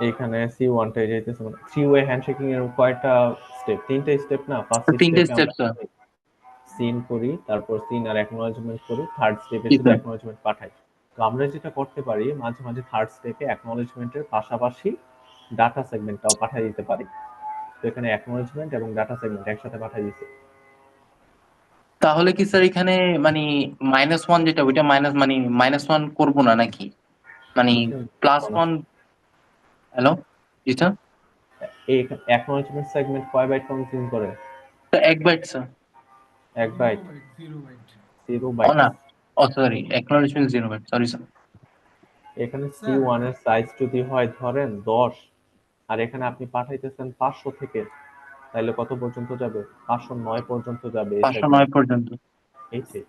এখানে C1 টাই যাইতেছে, মানে 3 ওয়ে হ্যান্ডশেকিং এর কয়টা স্টেপ? 3টে স্টেপ না? ফার্স্ট তিনটে স্টেপে স্টেপ আমরা স্যার। সিন করি, তারপর সিন আর অ্যাকনলেজমেন্ট করি, থার্ড স্টেপে জি শুধু স্যার। অ্যাকনলেজমেন্ট পাঠাই। তো আমরা যেটা করতে পারি, মাঝে মাঝে থার্ড স্টেপে অ্যাকনলেজমেন্টের পাশাপাশি ডাটা সেগমেন্টটাও পাঠিয়ে দিতে পারি। তো এখানে অ্যাকনলেজমেন্ট এবং ডাটা সেগমেন্ট একসাথে পাঠিয়ে দিতে। তাহলে কি স্যার এখানে মানে -1 যেটা ওইটা -1 করবো না নাকি? মানে +1। হ্যালো, জি স্যার। এই অ্যাকনলেজমেন্ট সেগমেন্ট কয় বাইট কনজিউম করে? 1 বাইট স্যার। 1 বাইট? 0 ও বাইট। না, ও sorry, acknowledgement 0 byte, sorry sir. এখানে C1 এর সাইজ যদি হয় ধরেন 10, আর এখানে আপনি পাঠাইতেছেন 500 থেকে, তাহলে কত পর্যন্ত যাবে? 509 পর্যন্ত যাবে এই 509 সেগমেন্ট। পর্যন্ত। এইটাই।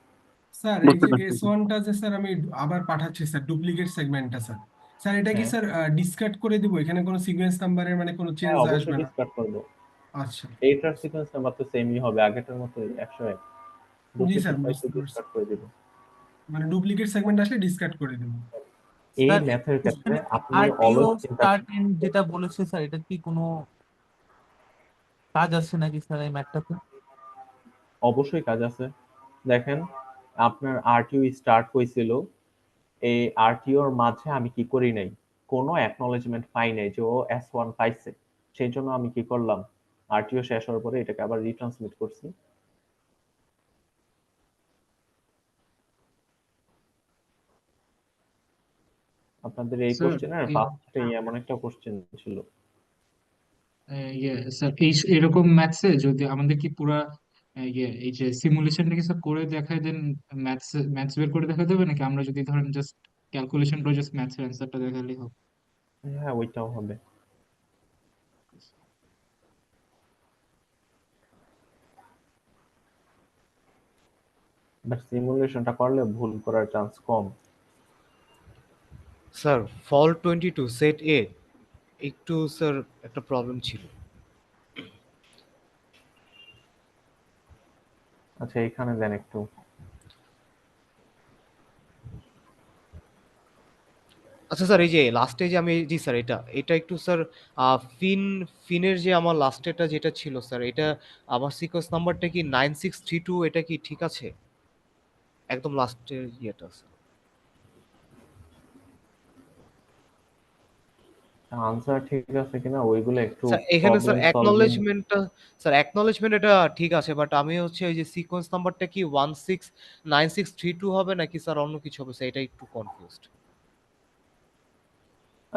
স্যার এই বুঝতে যে পারছি। S1টা যে স্যার আমি আবার পাঠাচ্ছি স্যার, ডুপ্লিকেট সেগমেন্টটা স্যার, স্যার এটা কি হ্যাঁ স্যার ডিসকার্ড করে দিব? এখানে কোনো সিকোয়েন্স নাম্বারের মানে কোনো হ্যাঁ, চেঞ্জ অবশ্যই আসবে না? ডিসকার্ড করবো। আচ্ছা, এইটার সিকোয়েন্স নাম্বার তো সেমই হবে, আগেরটার মতোই 101। জি স্যার, ডুপ্লিকেট পাইলে বুঝতে পারছি। ডিসকার্ড করে দিব। মানে ডুপ্লিকেট সেগমেন্ট আসলে ডিসকার্ড করে দেব। এই স্যার ম্যাথের ক্ষেত্রে এখানে আপনি আরটিও অলওয়েজ চিন্তা স্টার্ট এন্ড যেটা বলেছে স্যার, এটা কি কোনো কাজ আছে নাকি স্যার এই ম্যাথটাতে? অবশ্যই কাজ আছে। দেখেন, আপনার আরটিও স্টার্ট হয়েছিল, এই আরটিওর মাঝে আমি কি করি নাই, কোনো অ্যাকনলেজমেন্ট পাই নাই যে ও S1 পাইছে। সেই জন্য আমি কি করলাম, আরটিও শেষ হওয়ার পরে এটাকে আবার রিট্রান্সমিট করছি। আপনাদের এই স্যার কোশ্চেনের ফার্স্টেই এমন একটা কোশ্চেন ছিল। স্যার এই এরকম ম্যাথসে যদি আমাদের কি পুরা এই যে সিমুলেশনটা কি স্যার করে দেখায় দেন, ম্যাথস বের করে দেখা দেবে, নাকি আমরা যদি ধরেন জাস্ট ক্যালকুলেশন করে জাস্ট ম্যাথসের অ্যান্সারটা দেখালেই হবে? হ্যাঁ, ওইটাও হবে। বাট সিমুলেশনটা করলে ভুল করার চান্স কম। স্যার ফল 22 সেট এ একটু স্যার একটা প্রবলেম ছিল। আচ্ছা, এখানে দেন একটু। আচ্ছা স্যার, এই যে লাস্টে যে আমি, জি স্যার, এটা এটা একটু স্যার ফিনের যে আমার লাস্টেটা যেটা ছিল স্যার, এটা আমার সিকোয়েন্স নাম্বারটা কি 9632, এটা কি ঠিক আছে? একদম লাস্টের ইয়েটা স্যার। আনসার ঠিক আছে কিনা ওইগুলো একটু স্যার এখানে স্যার প্রবলেম সলভিং। অ্যাকনলেজমেন্টটা, স্যার অ্যাকনলেজমেন্ট এটা ঠিক আছে, বাট আমি হচ্ছে ওই যে সিকোয়েন্স নাম্বারটা কি 169632 হবে নাকি স্যার অন্য কিছু হবে স্যার, এটা একটু কনফিউজড।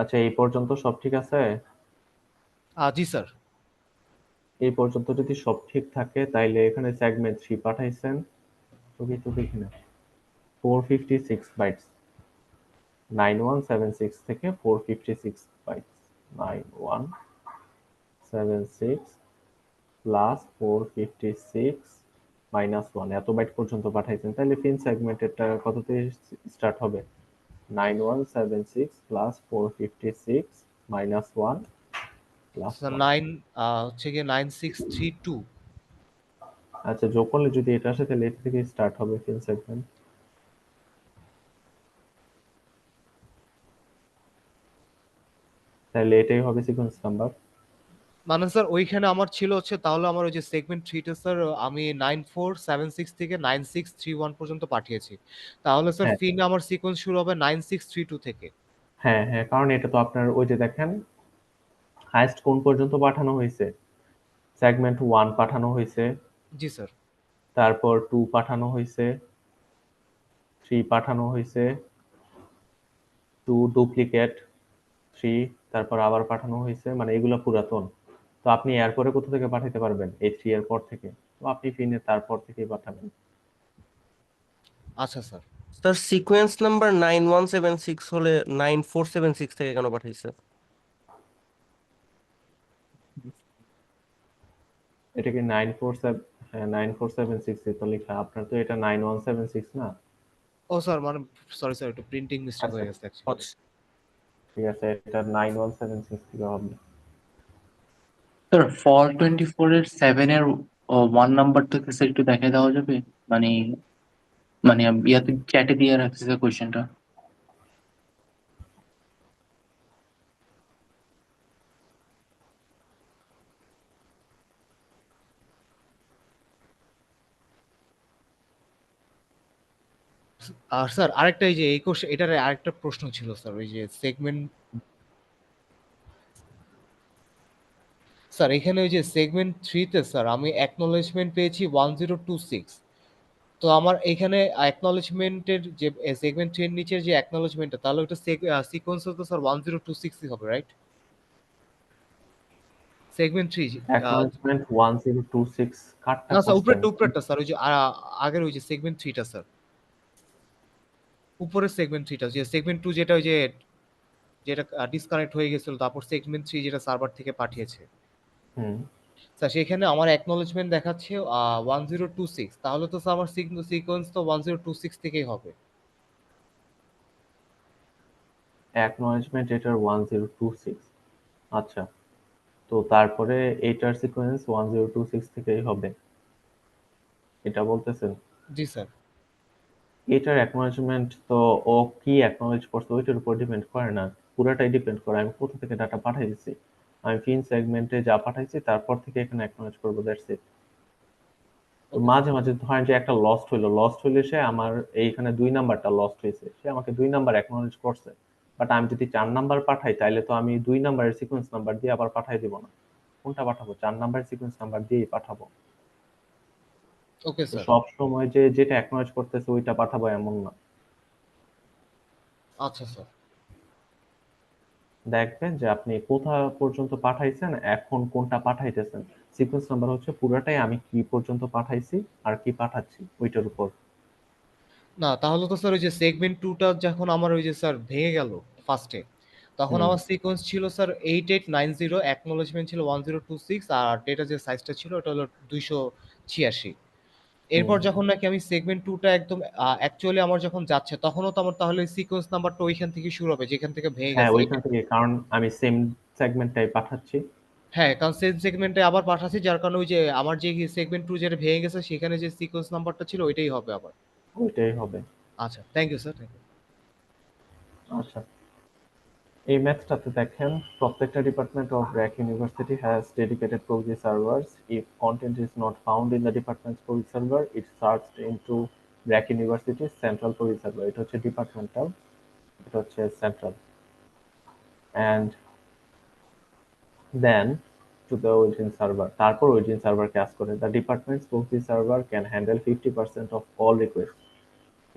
আচ্ছা, এই পর্যন্ত সব ঠিক আছে? জি স্যার। এই পর্যন্ত যদি সব ঠিক থাকে তাইলে এখানে সেগমেন্ট 3 পাঠাইছেন, ছবি তো দেখি না, 456 বাইটস। 9176 থেকে 456 বাইটস। 9176 প্লাস 456 মাইনাস 1, এত বাইট পর্যন্ত পাঠাইছেন। তাহলে ফিন সেগমেন্টেরটা কততে স্টার্ট হবে? 9176 প্লাস 456 মাইনাস 1 প্লাস স্যার 1। হচ্ছে গিয়ে 9632। আচ্ছা, যোগ করলে যদি এটা আসে তাহলে এটা থেকে স্টার্ট হবে ফিন সেগমেন্ট। তাহলে এটাই হবে সিকোয়েন্স নাম্বার। মানে স্যার ওইখানে আমার ছিল হচ্ছে, তাহলে আমার ওই যে সেগমেন্ট 3টা স্যার আমি 9476 থেকে 9631 পর্যন্ত পাঠিয়েছি, তাহলে স্যার হ্যাঁ ফিন আমার সিকোয়েন্স শুরু হবে 9632 থেকে। হ্যাঁ হ্যাঁ, কারণ এটা তো আপনার ওই যে দেখেন হাইস্ট কোন পর্যন্ত পাঠানো হয়েছে, সেগমেন্ট 1 পাঠানো হয়েছে, জি স্যার। তারপর 2 পাঠানো হয়েছে, 3 পাঠানো হয়েছে, 2 ডুপ্লিকেট, 3 তারপর আবার পাঠানো হয়েছে, মানে এগুলো পুরাতন। তো আপনি এরপরে কোথা থেকে পাঠাতে পারবেন? এই 3 এর পর থেকে। তো আপনি ফিনে তারপর থেকেই পাঠাবেন। আচ্ছা স্যার। স্যার সিকোয়েন্স নাম্বার 9176 হলে 9476 থেকে কেন পাঠাইছে? এটা কি 947? হ্যাঁ, 9476 তো লেখা। আপনার তো এটা 9176 না? ও স্যার মানে সরি স্যার, একটু প্রিন্টিং মিস্টেক আচ্ছা হয়ে গেছে অ্যাকচুয়ালি। আচ্ছা ঠিক আছে, এটা 9176 থেকে হবে। স্যার 424 এর 7 এর 1 নাম্বার তো স্যার একটু দেখে দেওয়া যাবে? মানে মানে ইয়াতে চ্যাটে দিয়ে রাখছি স্যার কোয়েশ্চেনটা। আর স্যার আরেকটা এই যে এই কোশ্চেন, এটার আরেকটা প্রশ্ন ছিল স্যার, ওই যে সেগমেন্ট, স্যার এখানে ওই যে সেগমেন্ট 3 তে স্যার আমি অ্যাকনলেজমেন্ট পেয়েছি 1026। তো আমার এখানে অ্যাকনলেজমেন্টের যে সেগমেন্ট 3 এর নিচের যে অ্যাকনলেজমেন্টটা, তাহলে ওটা সিকোয়েন্স তো স্যার 1026 হবে, রাইট? সেগমেন্ট 3 অ্যাকনলেজমেন্ট 1026 কারটা না স্যার, কোশ্চেন? উপরেরটা স্যার, ওই যে আগের ওই যে সেগমেন্ট 3টা স্যার, উপরের সেগমেন্ট 3টা, যে সেগমেন্ট 2 যেটা ওই যে যেটা ডিসকানেক্ট হয়ে গেছিল, তারপর সেগমেন্ট 3 যেটা সার্ভার থেকে পাঠিয়েছে হুম। স্যার, সেখানে আমার অ্যাকনলেজমেন্ট দেখাচ্ছে 1026। তাহলে তো স্যার আমার সিকোয়েন্স তো 1026 থেকেই হবে। অ্যাকনলেজমেন্ট এটার 1026। আচ্ছা, তো তারপরে এটার সিকোয়েন্স 1026 থেকেই হবে, এটা বলতেছেন? জি স্যার। এটার অ্যাকনলেজমেন্ট তো ও কি অ্যাকনলেজ করছে ওইটার উপর ডিপেন্ড করে না, পুরাটাই ডিপেন্ড করে আমি কোথা থেকে ডাটা পাঠাইছি। আমি ফিন সেগমেন্টে যা পাঠাইছি তারপর থেকে এখানে অ্যাকনলেজ করবো, দ্যাটস ইট। তো মাঝে মাঝে ধরেন যে একটা লস্ট হইলে সে আমার এইখানে 2 নাম্বারটা লস্ট হয়েছে, সে আমাকে 2 নাম্বার অ্যাকনলেজ করছে, বাট আমি যদি 4 নাম্বার পাঠাই তাইলে তো আমি 2 নাম্বারের সিকোয়েন্স নাম্বার দিয়ে আবার পাঠাই দিব না। কোনটা পাঠাবো? 4 নাম্বারের সিকোয়েন্স নাম্বার দিয়েই পাঠাবো। ওকে তো স্যার। সব সময় যে যেটা অ্যাকনলেজ করতেছে ওইটা পাঠাবো এমন না। আচ্ছা স্যার। দেখবেন যে আপনি কোথা পর্যন্ত পাঠাইছেন, এখন কোনটা পাঠাইতেছেন। সিকোয়েন্স নাম্বার হচ্ছে পুরাটাই আমি কি পর্যন্ত পাঠাইছি আর কি পাঠাচ্ছি ওইটার উপর। না তাহলে তো স্যার ওই যে সেগমেন্ট 2টা যখন আমার ওই যে স্যার ভেঙে গেল ফার্স্টে, তখন হুম আমার সিকোয়েন্স ছিল স্যার 8890, অ্যাকনলেজমেন্ট ছিল 1026, আর ডেটা যে সাইজটা ছিল ওটা হলো 286। এরপর হুম যখন নাকি আমি সেগমেন্ট 2টা একদম অ্যাকচুয়ালি আমার যখন যাচ্ছে, তখনও তো আমার তাহলে সিকোয়েন্স নাম্বারটা ওইখান থেকে শুরু হবে যেখান থেকে ভেঙে হ্যাঁ, গেছে। ওইখান থেকে, কারণ আমি সেম সেগমেন্টটাই পাঠাচ্ছি। হ্যাঁ, কারণ সেম সেগমেন্টে আবার পাঠাচ্ছি, যার কারণে ওই যে আমার যে সেগমেন্ট 2 যেটা ভেঙে গেছে সেখানে যে সিকোয়েন্স নাম্বারটা ছিল ওইটাই হবে আবার। ওইটাই হবে। আচ্ছা, thank you sir, thank you. আচ্ছা, এই ম্যাথটাতে দেখেন প্রত্যেকটা department of BRAC University has dedicated proxy servers. If content is not found in the departments proxy server, it searched into BRAC University central proxy server. এটা হচ্ছে ডিপার্টমেন্টাল, এটা হচ্ছে central, and then to the origin server, তারপর origin server কাজ করে। The department's proxy server can handle 50% of all requests,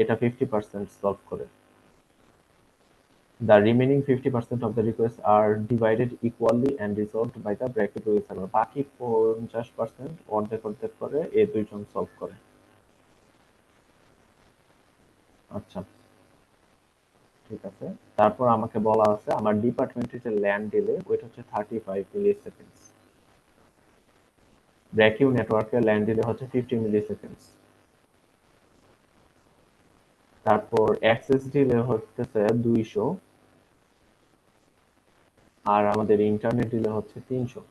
এটা 50% solve করে। The remaining 50% of the requests are divided equally and resolved by the bracket proxy server, বাকি 50% অর্ধেক অর্ধেক করে এই দুইজন সলভ করে। আচ্ছা, ঠিক আছে। তারপর আমাকে বলা আছে আমার ডিপার্টমেন্টের যে ল্যান্ড ডিলে ওইটা হচ্ছে 35 মিলি সেকেন্ডস, ব্র্যাকিউ নেটওয়ার্কের ল্যান্ড ডিলে হচ্ছে 50 মিলি সেকেন্ডস। তারপর অ্যাক্সেস ডিলে হচ্ছে 200, আর আমাদের ইন্টারনেট ডিলে হচ্ছে 300।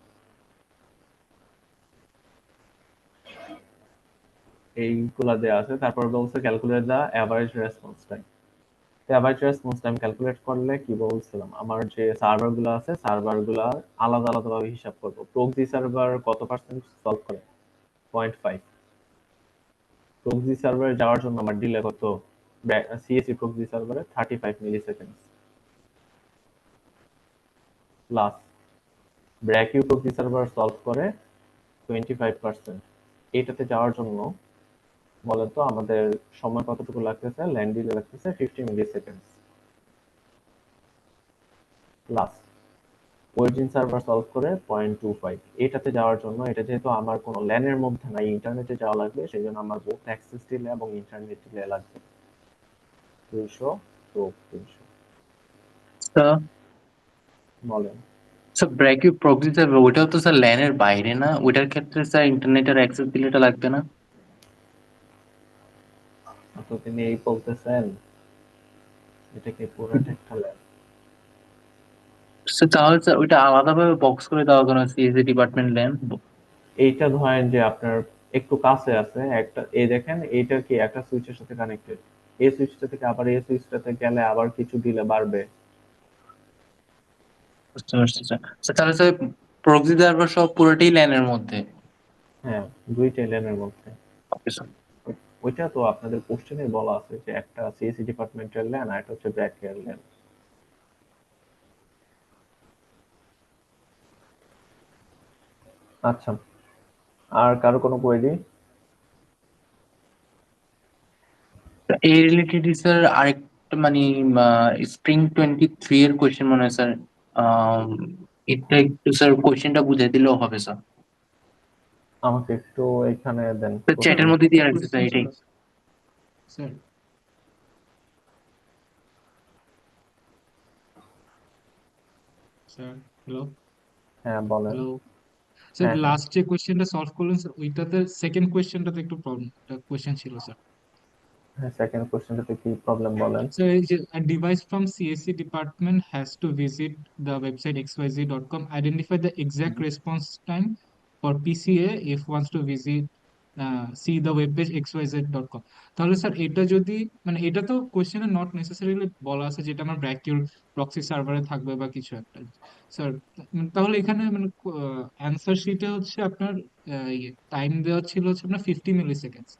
এইগুলা দেওয়া আছে। তারপর বলছে calculate the average response time. Average response time calculate করলে কি বলছিলাম, আমার যে সার্ভার গুলো আছে সার্ভার গুলা আলাদা আলাদা ভাবে হিসাব করবো। প্রক্সি সার্ভার কত পার্সেন্ট সলভ করে? 0.5। প্রক্সি সার্ভারে যাওয়ার জন্য আমার ডিলে কত? সিএসি প্রক্সি সার্ভারে 35 মিলি সেকেন্ড প্লাস ব্র্যাকিউ প্রক্সি সার্ভার সলভ করে 25%। এটাতে যাওয়ার জন্য বলেন তো আমাদের সময় কতটুকু লাগতেছে? ল্যান্ড ডিলে লাগতেছে 50 millisecond plus origin server solve করে 0.25 এটাতে যাওয়ার জন্য, এটা যেহেতু আমার কোনো ল্যানের মধ্যে নাই, ইন্টারনেটে যাওয়া লাগবে, সেই জন্য আমার বোথ অ্যাক্সেস ডিলে এবং ইন্টারনেট ডিলে লাগবে 200 তো 300। স্যার বলেন। স্যার ব্র্যাকিউ প্রক্সি সার্ভার ওইটাও তো স্যার ল্যানের বাইরে না, ওইটার ক্ষেত্রে স্যার ইন্টারনেটের অ্যাক্সেস দিলে এটা লাগবে না? তো তিনি এই বলতেছেন এটাকে পুরোটা একটা ল্যান। স্যার তাহলে স্যার ওইটা আলাদাভাবে বক্স করে দেওয়া কেন সিএসসি ডিপার্টমেন্ট ল্যান? এইটা ধরেন যে আপনার একটু কাছে আছে একটা, এই দেখেন এইটা কি একটা সুইচের সাথে কানেক্টেড, এই সুইচটা থেকে আবার এই সুইচটাতে গেলে আবার কিছু দিলে বাড়বে। বুঝতে পারছি স্যার। স্যার তাহলে স্যার প্রক্সি সার্ভার সব পুরোটাই ল্যানের মধ্যে? হ্যাঁ, দুইটাই ল্যানের মধ্যে। Okay sir. ওইটা তো আপনাদের কোশ্চেনে বলা আছে যে একটা সিএসসি ডিপার্টমেন্টের ল্যান আর একটা হচ্ছে ব্র্যাকের ল্যান। আচ্ছা, আর কারো কোনো কোয়েরি? এই রিলেটেড স্যার আরেকটা মানে স্প্রিং 23 এর কোয়েশ্চেন মনে হয় স্যার, এটা একটু স্যার কোয়েশ্চেনটা বুঝিয়ে দিলেও হবে স্যার। আমাকে একটু এখানে দেন। চ্যাটের মধ্যে দিয়ে রাখছি স্যার এটাই। স্যার স্যার হ্যালো হ্যাঁ বলেন। হ্যালো স্যার, হ্যাঁ হ্যাঁ লাস্ট যে কোয়েশ্চেনটা সলভ করলেন স্যার, ওইটাতে সেকেন্ড কোয়েশ্চেনটাতে একটু প্রবলেম কোয়েশ্চেন ছিল স্যার। হ্যাঁ, সেকেন্ড কোশ্চেনটাতে কি প্রবলেম বলেন। So, a device from CSC department has to visit the website xyz.com, identify the exact response time for PCA if wants to visit see the web page xyz.com. তাহলে sir এটা যদি মানে এটা তো কোশ্চেনে not necessarily বলা আছে যেটা আমার ব্র্যাকিউর প্রক্সি সার্ভারে থাকবে বা কিছু একটা স্যার, তাহলে এখানে মানে অ্যান্সার শিটে হচ্ছে আপনার টাইম দেওয়া ছিল হচ্ছে আপনার 50 মিলি সেকেন্ডস,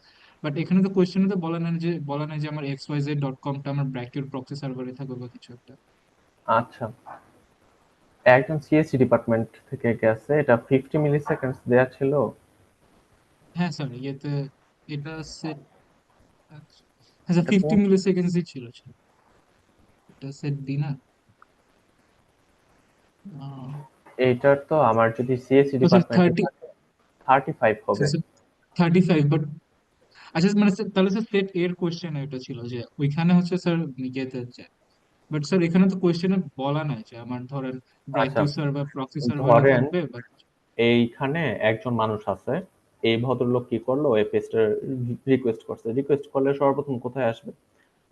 বাট এখানে তো কোয়েশ্চেনে তো বলা নাই যে আমার xyz.com টা আমার ব্র্যাকেট প্রক্সি সার্ভারে থাকবে বা কিছু একটা। আচ্ছা, একজন সিএসসি ডিপার্টমেন্ট থেকে গেছে, এটা 50 মিলি সেকেন্ডস দেওয়া ছিল। হ্যাঁ স্যার, ইয়েতে এটা সেট, হ্যাঁ স্যার এটা 50 কোন, মিলি সেকেন্ডসই ছিল স্যার, এটা সেট বি না? এইটার তো আমার যদি সিএসসি তো স্যার ডিপার্টমেন্টে 35 হবে। 35, বাট আচ্ছা মানে স্যার তাহলে স্যার সেট এর কোয়েশ্চেন এটা ছিল যে ওইখানে হচ্ছে স্যার ইয়েতে হচ্ছে, বাট স্যার এখানে তো কোয়েশ্চেনে বলা নাই যে আমার ধরেন আচ্ছা, ব্র্যাকিউ সার্ভার প্রক্সি সার্ভারে ধরেন থাকবে বা এইখানে একজন মানুষ আছে, এই ভদ্রলোক কি করলো, এই পেজটার রিকোয়েস্ট করছে, রিকোয়েস্ট করলে সর্বপ্রথম কোথায় আসবে,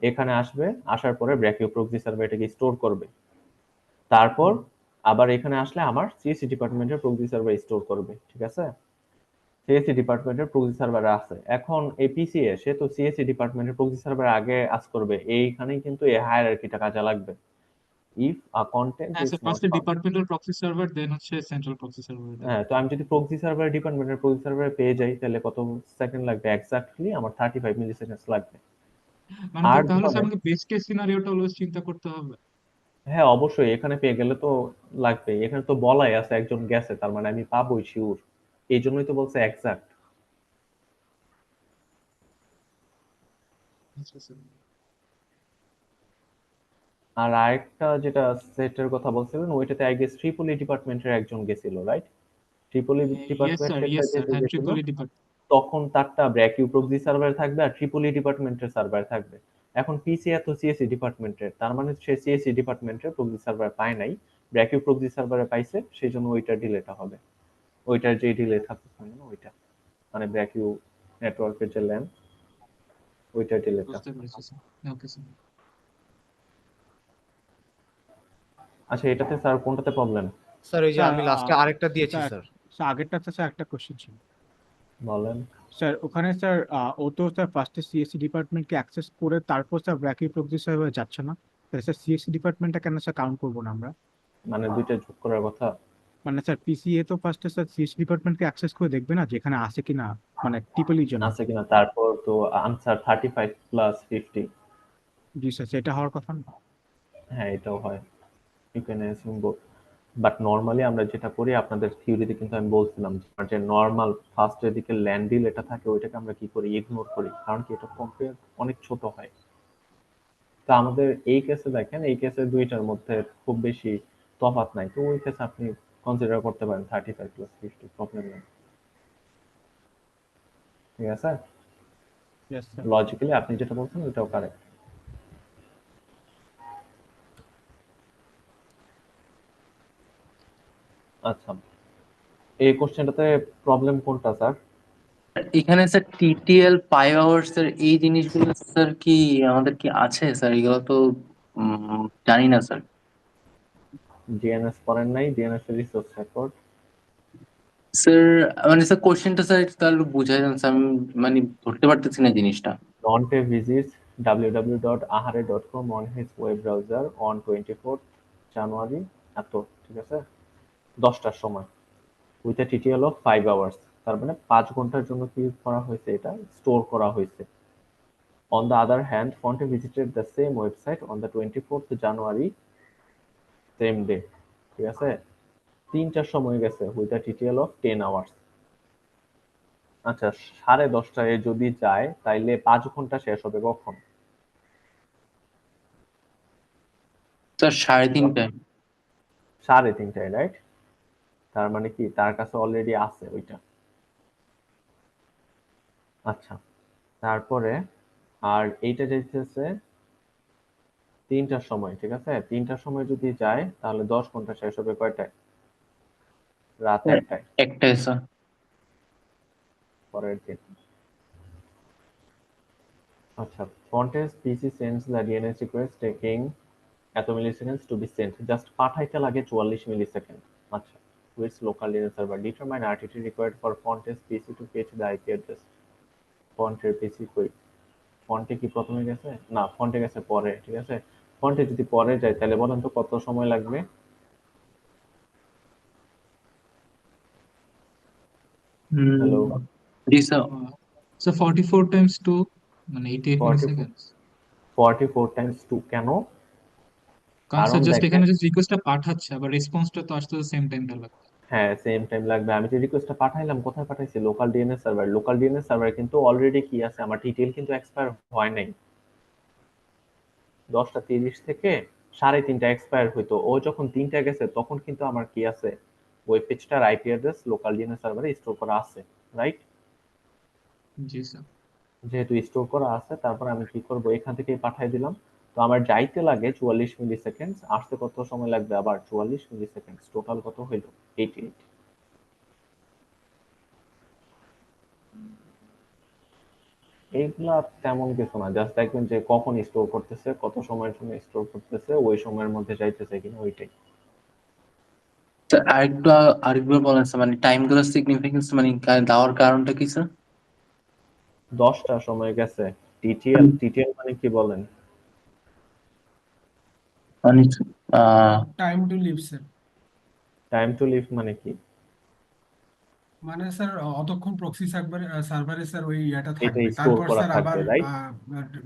এখানে আসবে, আসার পরে ব্র্যাকিউ প্রক্সি সার্ভার এটাকে স্টোর করবে, তারপর আবার এখানে আসলে আমার সিএসসি ডিপার্টমেন্টের প্রক্সি সার্ভার স্টোর করবে, ঠিক আছে। সিএসসি ডিপার্টমেন্টের প্রক্সি সার্ভার আছে, এখন এই পিসিএ সে তো সিএসসি ডিপার্টমেন্টের প্রক্সি সার্ভার আগে আজ করবে, এইখানেই কিন্তু এই হায়ারার্কিটা কাজে লাগবে। ইফ আ কন্টেন্ট হ্যাঁ ইজ স্যার, নট ফার্স্টে ফাউন্ড, ডিপার্টমেন্টাল প্রক্সি সার্ভার দেন হচ্ছে সেন্ট্রাল প্রক্সি সার্ভার। হ্যাঁ, তো আমি যদি প্রক্সি সার্ভার ডিপার্টমেন্টের প্রক্সি সার্ভারে পেয়ে যাই তাহলে কত সেকেন্ড লাগবে, এক্স্যাক্টলি আমার 35 মিলি সেকেন্ডস লাগবে। মানে আর তাহলে স্যার ধরেন, আমাকে বেস্ট কেস সিনারিওটা অলওয়েজ চিন্তা করতে হবে। হ্যাঁ অবশ্যই এখানে পেয়ে গেলে তো লাগবে, এখানে তো বলাই আছে একজন গেছে, তার মানে আমি পাবোই শিওর, এই জন্যই তো বলছে এক্সাক্ট। আচ্ছা স্যার। আর আরেকটা যেটা সেটের কথা বলছিলেন, ওইটাতে আই গেস ট্রিপলি ডিপার্টমেন্টের একজন গেছিল, রাইট? ট্রিপলি ডিপার্টমেন্টের ইয়েস স্যার, যেহেতু হ্যাঁ গেছিল, ট্রিপলি ডিপার্টমেন্ট। তখন তারটা ব্র্যাকিউ প্রক্সি সার্ভার থাকবে আর ট্রিপলি ডিপার্টমেন্টের সার্ভার থাকবে। এখন পিসি এত সিএসসি ডিপার্টমেন্টের, তার মানে সে সিএসসি ডিপার্টমেন্টের প্রক্সি সার্ভার পায় নাই, ব্র্যাকিউ প্রক্সি সার্ভারে পাইছে, সেই জন্য ওইটার ডিলেটা হবে, ওইটার যে ডিলে থাকবে না ওইটা, মানে ব্র্যাকিউ নেটওয়ার্কের যে ল্যান, ওইটার ডিলেটা। বুঝতে পেরেছি স্যার। Okay sir. আচ্ছা, এটাতে স্যার কোনটাতে প্রবলেম স্যার এই যে স্যার আমি লাস্টে আরেকটা দিয়েছি স্যার স্যার। স্যার আগেরটাতে স্যার একটা কোশ্চেন ছিল বলেন। স্যার, ওখানে স্যার ও তো স্যার ফার্স্টে সিএসসি ডিপার্টমেন্টকে অ্যাক্সেস করে তারপর স্যার ব্র্যাকেট প্রক্সি সার্ভারে যাচ্ছে না, তাহলে স্যার সিএসসি ডিপার্টমেন্টটা কেন স্যার কাউন্ট করবো না আমরা? মানে দুইটা যোগ করার কথা। মানে স্যার পিসিএ তো ফার্স্টে স্যার সিএসসি ডিপার্টমেন্টকে অ্যাক্সেস করে দেখবে না যেখানে আছে কিনা, মানে ট্রিপলির জন্য। আছে কিনা, তারপর তো আনসার 35 প্লাস 50। জি স্যার, সেটা হওয়ার কথা না। হ্যাঁ, এটাও হয়, you can assume both, but normally আমরা যেটা করি আপনাদের থিওরিতে কিন্তু আমি বলছিলাম যে নর্মাল ফার্স্টের দিকে ল্যান্ড ডিল এটা থাকে, ওইটাকে আমরা কি করি, ইগনোর করি, কারণ কি এটা কম্পেয়ার অনেক ছোট হয়। তো আমাদের এই কেসে দেখেন, এই কেসে দুইটার মধ্যে খুব বেশি তফাৎ নাই, তো ওই ক্ষেত্রে আপনি কনসিডার করতে পারেন 35 + 50, প্রবলেম নেই। ঠিক আছে, Yes, sir. লজিক্যালি আপনি যেটা বলছেন ওইটাও কারেক্ট। আচ্ছা, এই কোশ্চেনটাতে প্রবলেম কোনটা স্যার? এখানে স্যার টিটিএল 5 আওয়ার্স এর এই জিনিসগুলো স্যার কি আমাদের কি আছে স্যার? এগুলো তো জানি না স্যার। ডিএনএস পড়েন নাই? ডিএনএস এর রিসোর্স রেকর্ড স্যার মানে স্যার কোশ্চেনটা স্যার তাহলে বুঝাই দেন স্যার, আমি মানে ধরতে পারতেছি না জিনিসটা। Dante visits www.ahare.com on his web browser on 24th January এত, ঠিক আছে, 10টার সময় with a TTL of 5 hours, তার মানে 5 ঘন্টার জন্য কি করা হয়েছে, এটা স্টোর করা হয়েছে। On the other hand, Fonte visited the same website on the 24th January, same day, ঠিক আছে, 3টার সময় গেছে with a TTL of 10 hours. আচ্ছা, 10:30টায় যদি যায় তাইলে 5 ঘন্টা শেষ হবে কখন? স্যার 3:30টায়। 3:30টায়, রাইট? তার মানে কি তার কাছে অলরেডি আছে ওইটা। আচ্ছা, তারপরে আর এইটা যাইতেছে 3টার সময়, ঠিক আছে, 3টার সময় যদি যায় তাহলে 10 ঘন্টা শেষ হবে কয়টায়? রাত 1টায়, একটাই স্যার। পরের দিন। আচ্ছা, Fontes PC sends the DNS request taking এত milliseconds to be sent, just পাঠাইতে লাগে 44 মিলিসেকেন্ড। আচ্ছা, which local DNS server determine RTT required for Fontes PC to fetch the IP address? ফন্টের পিসি কই? ফন্টে কি প্রথমে গেছে? না, ফন্টে গেছে পরে, ঠিক আছে। ফন্টে যদি পরে যায় তাহলে বলেন তো কত সময় লাগবে? হ্যালো, জি স্যার। স্যার 44 টাইমস 2 মানে 88 44 মিলিসেকেন্ডস। 44 টাইমস 2 কেন? কারণ কারণ স্যার জাস্ট দেখেন, এখানে জাস্ট রিকোয়েস্টটা পাঠাচ্ছে, আবার রেসপন্সটা তো আসতে সেম টাইমটা লাগবে। হ্যাঁ সেম টাইম লাগবে। আমি যে রিকোয়েস্টটা পাঠাইলাম কোথায় পাঠাইছি? Local DNS server. Local DNS server কিন্তু অলরেডি কি আছে, আমার টিটিএল কিন্তু এক্সপায়ার হয় নাই। 10:30 থেকে 3:30 এক্সপায়ার হইতো, ও যখন 3টা গেছে তখন কিন্তু আমার কি আছে, ওয়েব পেজটার আইপি অ্যাড্রেস লোকাল ডিএনএস সার্ভারে স্টোর করা আছে, রাইট? জি স্যার। যেহেতু স্টোর করা আছে, তারপর আমি কি করব, এখান থেকেই পাঠিয়ে দিলাম। তো আমার যাইতে লাগে 44 মিলিসেকেন্ড, আসতে কত সময় লাগবে আবার 44 মিলিসেকেন্ড, টোটাল কত হইল? 88। এইগুলা তেমন কিছু না, জাস্ট দেখবেন যে কখন স্টোর করতেছে, কত সময়ের জন্য স্টোর করতেছে, ওই সময়ের মধ্যে যাইতেছে কিনা ওইটাই। স্যার আরেকবার বলেন স্যার, মানে টাইম গুলো সিগনিফিকেন্স মানে দেওয়ার কারণটা কি স্যার? 10টার সময় গেছে। টিটিএল, টিটিএল মানে কি বলেন? মানে time to live sir. Time to live মানে কি? মানে স্যার অতক্ষণ প্রক্সি সার্ভারে স্যার ওই ইয়েটা এটা থাকবে, স্টোর তারপর করা স্যার আবার থাকবে, রাইট?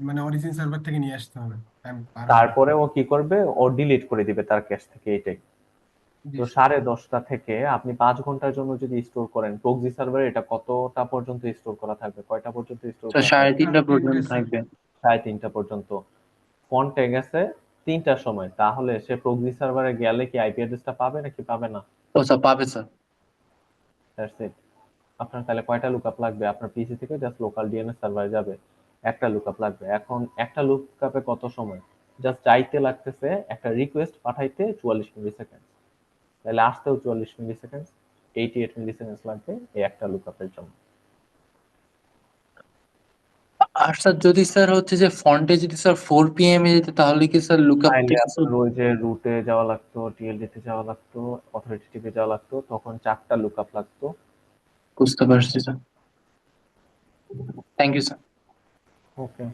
মানে অরিজিন সার্ভার থেকে নিয়ে আসতে হবে টাইম পার হয়ে গেলে। তারপরে ও কি করবে, ও ডিলিট করে দিবে তার ক্যাশ থেকে, এটাই। জি তো স্যার। 10:30টা থেকে আপনি 5 ঘন্টার জন্য যদি স্টোর করেন প্রক্সি সার্ভারে, এটা কতটা পর্যন্ত স্টোর করা থাকবে, কয়টা পর্যন্ত স্টোর স্যার করা থাকবে? 3:30টা পর্যন্ত 3:30 স্যার। থাকবে। 3:30 পর্যন্ত। ফন্টে গেছে 3টার সময়, তাহলে সে প্রক্সি সার্ভারে গেলে কি আইপি অ্যাড্রেসটা পাবে নাকি পাবে না? ও স্যার পাবে স্যার। That's it. আপনার তাহলে কয়টা লুকআপ লাগবে? আপনার পিসি থেকে জাস্ট লোকাল ডিএনএস সার্ভারে যাবে, একটা লুকআপ লাগবে। এখন একটা লুকআপে কত সময়? জাস্ট যাইতে লাগতেছে, একটা রিকোয়েস্ট পাঠাইতে 44 মিলিসেকেন্ড, তাহলে আসতেও 44 মিলিসেকেন্ড, 88 মিলিসেকেন্ড লাগবে এই একটা লুকআপের জন্য। আর স্যার যদি স্যার হচ্ছে যে ফন্টে যদি স্যার 4 PM এ যেত তাহলে কি স্যার লুকআপটা তাইলে কি স্যার? আপনার ওই যে রুটে যাওয়া লাগতো, টিএলডিতে যাওয়া লাগতো, অথরিটেটিভে যাওয়া লাগতো, তখন 4টা লুকআপ লাগতো। বুঝতে পারছি sir. Thank you sir. Okay.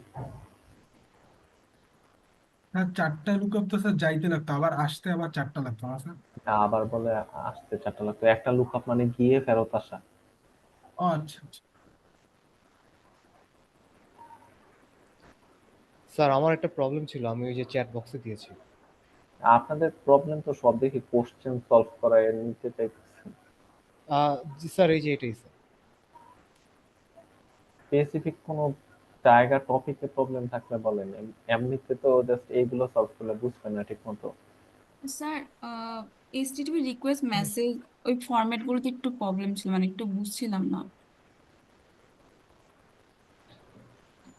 Sir 4টা লুকআপ তো স্যার যাইতে লাগতো, আবার আসতে আবার 4টা লাগতো না স্যার? আবার বলে আসতে 4টা লাগতো, একটা লুকআপ মানে গিয়ে ফেরত আসা। ও আচ্ছা আচ্ছা। স্যার আমার একটা প্রবলেম ছিল, আমি ওই যে চ্যাট বক্সে দিয়েছি। আপনাদের প্রবলেম তো সব দেখি কোশ্চেন সলভ করায় নিতে চাইতেছেন। জি স্যার, এই যে এটাই স্যার। স্পেসিফিক কোনো জায়গা টপিকে প্রবলেম থাকলে বলেন, এমনিতে তো জাস্ট এইগুলো সলভ করলে বুঝবেন না ঠিক মতো। স্যার এইচটিটিপি রিকোয়েস্ট মেসেজ ওই ফরম্যাট গুলোতে একটু প্রবলেম ছিল, মানে একটু বুঝছিলাম না।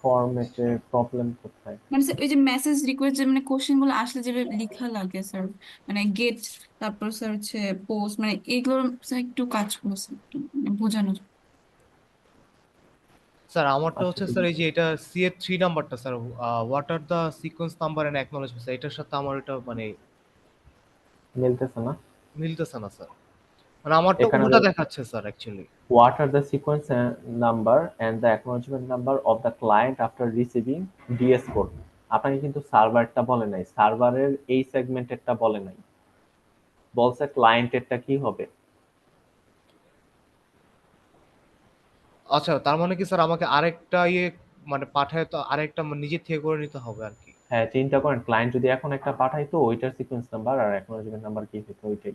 ফরম্যাটের প্রবলেম কোথায়? মানে স্যার ওই যে মেসেজ রিকোয়েস্ট যে মানে কোশ্চেন গুলো আসলে যে লেখা লাগে স্যার, মানে গেট, তারপর স্যার হচ্ছে পোস্ট, মানে এইগুলো স্যার একটু কাজ করছে, একটু মানে বোঝানোর। স্যার আমারটা আচ্ছা হচ্ছে স্যার এই যে এটা সি এর 3 নাম্বারটা sir, what are the sequence number and acknowledgement, এটার সাথে আমার এটা মানে মিলতেছে না। মিলতেছে না স্যার, মানে আমারটা এখানে উল্টা দেখাচ্ছে sir actually. what are the sequence number and the acknowledgement number of the client after receiving DS code? আপনাকে কিন্তু সার্ভারটা বলে নাই, সার্ভারের এই সেগমেন্টেরটা বলে নাই, বলছে ক্লায়েন্টেরটা কি হবে। আচ্ছা তার মানে কি স্যার আমাকে আরেকটা মানে পাঠায় তো আরেকটা নিজে থেকে করে নিতে হবে আর কি? হ্যাঁ, চিন্তা করেন ক্লায়েন্ট যদি এখন একটা পাঠাইতো ওইটার সিকোয়েন্স নাম্বার আর অ্যাকনলেজমেন্ট নাম্বার কি হতো ওইটাই।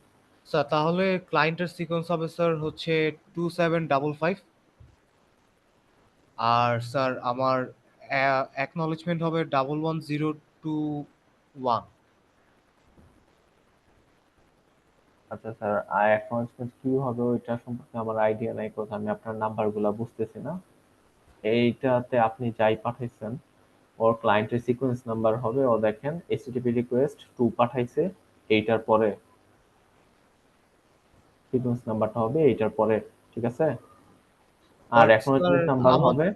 স্যার তাহলে ক্লায়েন্টের সিকোয়েন্স হবে স্যার হচ্ছে 2755, আর স্যার আমার অ্যাকনলেজমেন্ট হবে 11021। আচ্ছা স্যার, আর অ্যাকনলেজমেন্ট কি হবে ওইটা সম্পর্কে আমার আইডিয়া নাই, কথা আমি আপনার নাম্বারগুলা বুঝতেছি না। এইটাতে আপনি যাই পাঠাইছেন ওর ক্লায়েন্টের সিকোয়েন্স নাম্বার হবে, ও দেখেন এইচটিটিপি রিকোয়েস্ট 2 পাঠাইছে, এইটার পরে সিকোয়েন্স নাম্বারটা হবে এইটার পরে, ঠিক আছে? আর বাট স্যার অ্যাকনলেজমেন্ট নাম্বার আমার হবে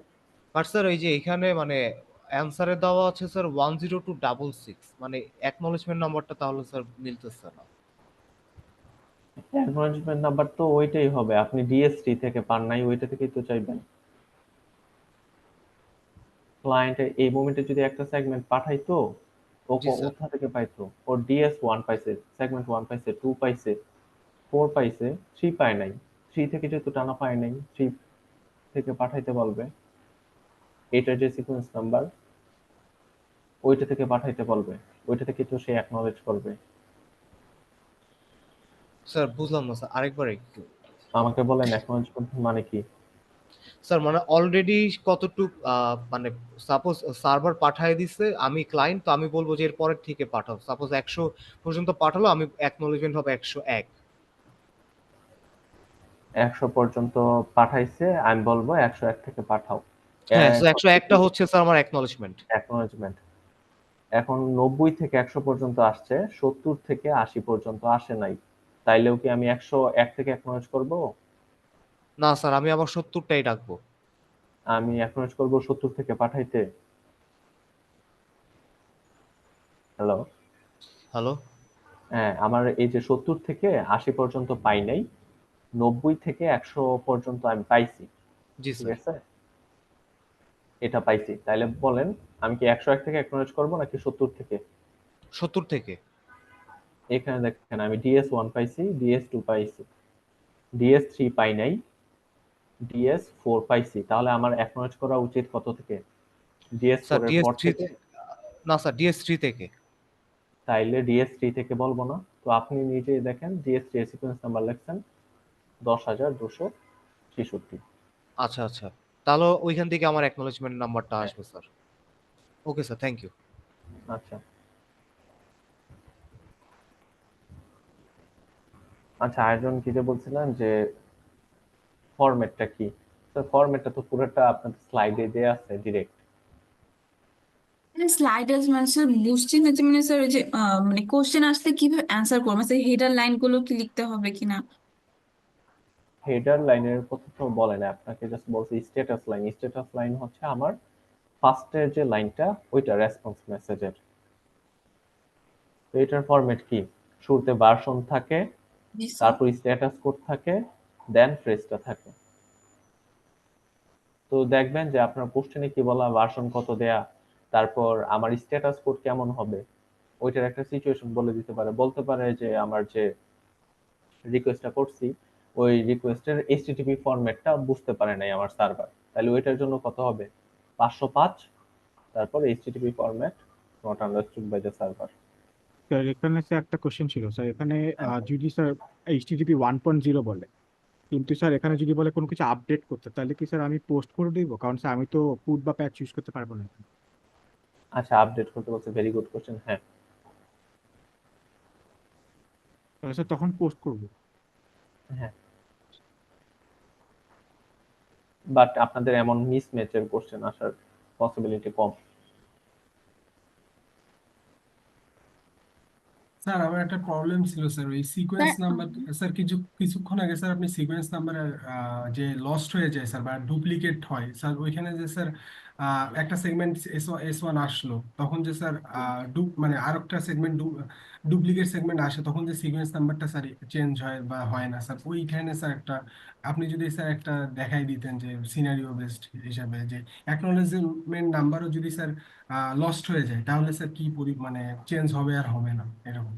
বাট স্যার এই যে এখানে মানে অ্যান্সারে দেওয়া আছে স্যার 10266, মানে অ্যাকনলেজমেন্ট নাম্বারটা তাহলে স্যার মিলতেছে না। অ্যাকনলেজমেন্ট নাম্বার তো ওইটাই হবে, আপনি ডিএসটি থেকে পান নাই, ওইটা থেকেই তো চাইবেন। ক্লায়েন্টের এই মোমেন্টে যদি একটা সেগমেন্ট পাঠাইতো ও জি স্যার। কোথা থেকে পাইতো? ও ডিএস 1 পাইছে, সেগমেন্ট 1 পাইছে, 2 পাইছে, 4 পাইছে, 3 পায় নাই। 3 থেকে যেহেতু টানা পায় নাই, 3 থেকে পাঠাইতে বলবে। এটার যে সিকোয়েন্স নাম্বার ওইটা থেকে পাঠাইতে বলবে, ওইটা থেকে তো সে অ্যাকনলেজ করবে। স্যার বুঝলাম না স্যার, আরেকবার একটু। আমাকে বলেন অ্যাকনলেজমেন্ট মানে কি? স্যার মানে অলরেডি কতটুক মানে সাপোজ সার্ভার পাঠায় দিছে, আমি ক্লায়েন্ট, তো আমি বলবো যে এর পরের থেকে পাঠাও। সাপোজ 100 পর্যন্ত পাঠালো, আমি অ্যাকনলেজমেন্ট হবে 101। 100 পর্যন্ত পাঠাইছে, আমি বলবো 101 থেকে পাঠাও। হ্যাঁ, সো 101 টা হচ্ছে স্যার আমার অ্যাকনলেজমেন্ট। অ্যাকনলেজমেন্ট। এখন 90 থেকে 100 পর্যন্ত আসছে, 70 থেকে 80 পর্যন্ত আসে নাই, তাইলেও কি আমি 101 থেকে অ্যাকনলেজ করব? না স্যার, আমি আবার 70 টাই রাখবো। আমি অ্যাকনলেজ করব 70 থেকে পাঠাইতে। হ্যালো? হ্যালো? হ্যাঁ, আমার এই যে 70 থেকে 80 পর্যন্ত পাই নাই, 90 থেকে 100 পর্যন্ত আমি পাইছি, জি ঠিক স্যার। আছে? এটা পাইছি, তাইলে বলেন আমি কি 101 থেকে অ্যাকনলেজ করব নাকি 70 থেকে? 70 থেকে। এখানে দেখেন আমি ডিএস 1 পাইছি, ডিএস 2 পাইছি, ডিএস 3 পাই নাই, ডিএস 4 পাইছি, তাহলে আমার অ্যাকনলেজ করা উচিত কত থেকে? ডিএস স্যার 4 এর পর DS3 থেকে। না স্যার DS3 থেকে। তাইলে ডিএস 3 থেকে বলবো না, তো আপনি নিজেই দেখেন ডিএস 3 এর সিকোয়েন্স নাম্বার লিখছেন 10266। আচ্ছা আচ্ছা, তাহলে ওইখান থেকে আমার অ্যাকনলেজমেন্ট নাম্বারটা হ্যাঁ। আসবে sir. Okay sir, thank you. আচ্ছা আচ্ছা, আরেকজন কি যে বলছিলেন যে ফরম্যাটটা কি? স্যার ফরম্যাটটা তো পুরোটা আপনাদের স্লাইডে দেয়া আছে ডিরেক্ট। স্লাইডার্স মানে স্যার বুঝছি না যে মানে স্যার ওই যে মানে কোশ্চেন আসলে কিভাবে অ্যান্সার করবো, স্যার হেডার লাইন গুলো কি লিখতে হবে কিনা? হেডার লাইনের কথা তো বলে না আপনাকে, জাস্ট বলছে স্ট্যাটাস লাইন। স্ট্যাটাস লাইন হচ্ছে আমার ফার্স্টের যে লাইনটা, ওইটা রেসপন্স মেসেজের। তো এটার ফরম্যাট কি? শুরুতে ভার্সন থাকে, জি স্যার। তারপর স্ট্যাটাস কোড থাকে, দেন ফ্রেজটা থাকে। তো দেখবেন যে আপনার কোশ্চেনে কি বলা, ভার্সন কত দেয়া, তারপর আমার স্ট্যাটাস কোড কেমন হবে, ওইটার একটা সিচুয়েশন বলে দিতে পারে। বলতে পারে যে আমার যে রিকোয়েস্টটা করছি ওই রিকোয়েস্টের এইচটিটিপি ফরম্যাটটা বুঝতে পারে নাই আমার সার্ভার, তাহলে ওইটার জন্য কত হবে? 505, তারপর HTTP format not understood by the server. Sir এখানে স্যার একটা কোশ্চেন ছিল স্যার, এখানে যদি স্যার এইচটিটিপি 1.0 বলে, কিন্তু স্যার এখানে যদি বলে কোনো কিছু আপডেট করতে, তাহলে কি স্যার আমি পোস্ট করে দিব? কারণ স্যার আমি তো পুট বা প্যাচ ইউজ করতে পারবো না। আচ্ছা, আপডেট করতে বলছে, ভেরি গুড কোশ্চেন। হ্যাঁ, স্যার তখন পোস্ট করবো। হ্যাঁ, বাট আপনাদের এমন মিসম্যাচের কোশ্চেন আসার পসিবিলিটি কম। স্যার আমার একটা প্রবলেম ছিল স্যার, ওই সিকোয়েন্স স্যার নাম্বার। স্যার কিছুক্ষণ আগে স্যার আপনি সিকোয়েন্স নাম্বার যে লস্ট হয়ে যায় স্যার বা ডুপ্লিকেট হয় স্যার, ওইখানে যে স্যার একটা সেগমেন্ট S1 আসলো, তখন যে স্যার মানে আর একটা সেগমেন্ট ডুপ্লিকেট সেগমেন্ট আসে, তখন যে সিকোয়েন্স নাম্বারটা স্যার চেঞ্জ হয় বা হয় না স্যার, ওইখানে স্যার একটা আপনি যদি স্যার একটা দেখাই দিতেন যে সিনারিও বেসড হিসাবে, যে অ্যাকনোলেজমেন্ট নাম্বারও যদি স্যার লস্ট হয়ে যায়, তাহলে স্যার কি মানে চেঞ্জ হবে আর হবে না এরকম।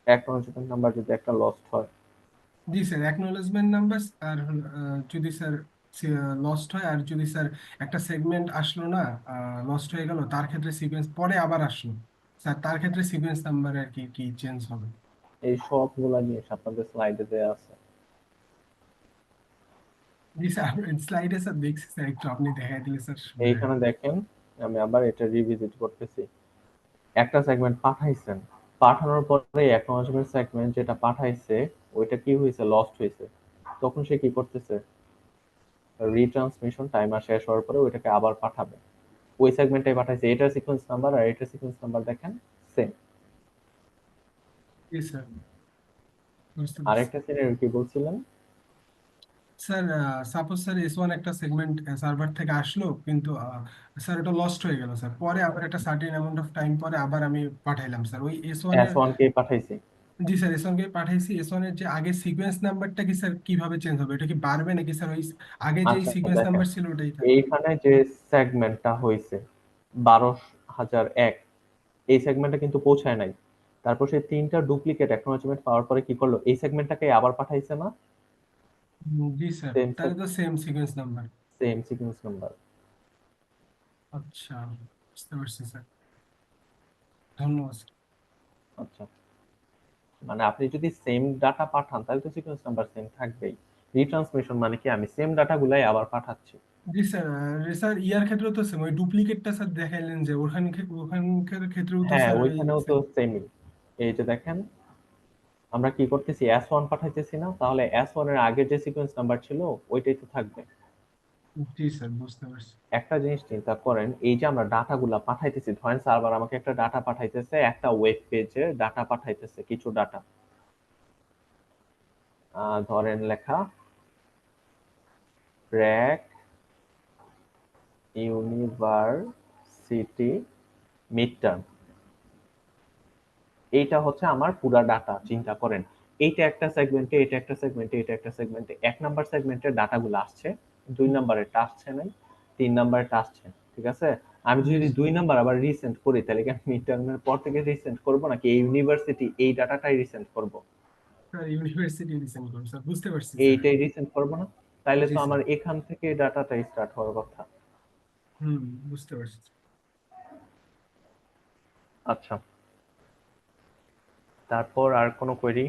অ্যাকনোলেজমেন্ট নাম্বার যদি একটা লস্ট হয়, জি স্যার, অ্যাকনোলেজমেন্ট নাম্বার আর যদি স্যার লস্ট হয়, আর যদি স্যার একটা সেগমেন্ট আসলো না, লস্ট হয়ে গেল, তার ক্ষেত্রে সিকোয়েন্স পরে আবার আসলো স্যার, তার ক্ষেত্রে সিকোয়েন্স নাম্বার আর কি কি চেঞ্জ হবে? এই সবগুলা জিনিস আপনাদের স্লাইডে দেওয়া আছে। জি স্যার, স্লাইডে স্যার দেখছি স্যার, একটু আপনি দেখাই দিলে স্যার সুবিধা এইখানে হয়। দেখেন, আমি আবার এটা রিভিজিট করতেছি। একটা সেগমেন্ট পাঠাইছেন, পাঠানোর পরে অ্যাকনোলেজমেন্ট সেগমেন্ট যেটা পাঠাইছে ওইটা কি হয়েছে, লস্ট হয়েছে। তখন সে কি করতেছে, রিট্রান্সমিশন টাইমার শেষ হওয়ার পরে ওইটাকে আবার পাঠাবে। ওই সেগমেন্টটাই পাঠাইছে, এটার সিকোয়েন্স নাম্বার আর এটার সিকোয়েন্স নাম্বার দেখেন সেম। জি স্যার, বুঝতে পারছি। আরেকটা সিনারিও কি বলছিলেন? স্যার সাপোজ স্যার S1 একটা সেগমেন্ট সার্ভার থেকে আসলো, কিন্তু স্যার ওটা লস্ট হয়ে গেল স্যার, পরে আবার একটা সার্টেন অ্যামাউন্ট অফ টাইম পরে আবার আমি পাঠাইলাম স্যার ওই S1 এর। S1 কে পাঠাইছি। জি স্যার, S1 কে পাঠাইছি, S1 এর যে আগে সিকোয়েন্স নাম্বারটা কি স্যার কিভাবে চেঞ্জ হবে, এটা কি বাড়বে নাকি স্যার ওই আগে যে আচ্ছা আচ্ছা, সিকোয়েন্স দেখেন নাম্বার ছিল ওটাই থাকবে? এইখানে যে সেগমেন্টটা হয়েছে 12,001, এই সেগমেন্টটা কিন্তু পৌঁছায় নাই। তারপর সেই তিনটা ডুপ্লিকেট অ্যাকনোলেজমেন্ট পাওয়ার পরে কি করলো, এই সেগমেন্টটাকে আবার পাঠাইছে না, জি স্যার, সেম তাহলে তো same sequence number. Same sequence number. আচ্ছা, বুঝতে পারছি স্যার, ধন্যবাদ স্যার। আচ্ছা, মানে আপনি যদি সেম ডাটা পাঠান তাহলে তো সিকোয়েন্স নাম্বার সেম থাকবেই। রিট্রান্সমিশন মানে কি, আমি সেম ডাটাগুলাই আবার পাঠাচ্ছি। জি স্যার, স্যার ইয়ার ক্ষেত্রেও তো সেম, ওই ডুপ্লিকেটটা স্যার দেখাইলেন যে ওখানকার ক্ষেত্রেও তো হ্যাঁ, স্যার ওই ওইখানেও তো সেম। সেমই। এই যে দেখেন, আমরা কি করতেছি, S1 পাঠাইতেছি না, তাহলে S1 এর আগের যে সিকোয়েন্স নাম্বার ছিল ওইটাই তো থাকবে। জি স্যার, বুঝতে পারছি। একটা জিনিস চিন্তা করেন, এই যে আমরা ডাটাগুলা পাঠাইতেছি, ধরেন সার্ভার আমাকে একটা ডাটা পাঠাইতেছে, একটা ওয়েব পেজে ডাটা পাঠাইতেছে, কিছু ডাটা ধরেন লেখা ব্র্যাক ইউনিভার্সিটি মিড টার্ম, এইটা হচ্ছে আমার পুরা ডাটা। চিন্তা করেন, এইটা একটা সেগমেন্টে, এটা একটা সেগমেন্টে, এটা একটা সেগমেন্টে, 1 নাম্বার সেগমেন্টের ডাটাগুলো আসছে, 2 নাম্বারেরটা আসছে নাই, 3 নাম্বারেরটা আসছে, ঠিক আছে। আমি জি যদি স্যার। 2 নাম্বার আবার রিসেন্ড করি, তাহলে কি আমি মিড টার্মের পর থেকে রিসেন্ড করবো, নাকি এই ইউনিভার্সিটি এই ডাটাটাই রিসেন্ড করব? স্যার ইউনিভার্সিটি রিসেন্ড করুন স্যার, বুঝতে পারছি স্যার। এইটাই রিসেন্ড করবো না? তাইলে জি তো স্যার। আমার এখান থেকে ডাটাটা স্টার্ট হওয়ার কথা। হুম, বুঝতে পারছি। আচ্ছা, তারপর আর কোনো কোয়েরি?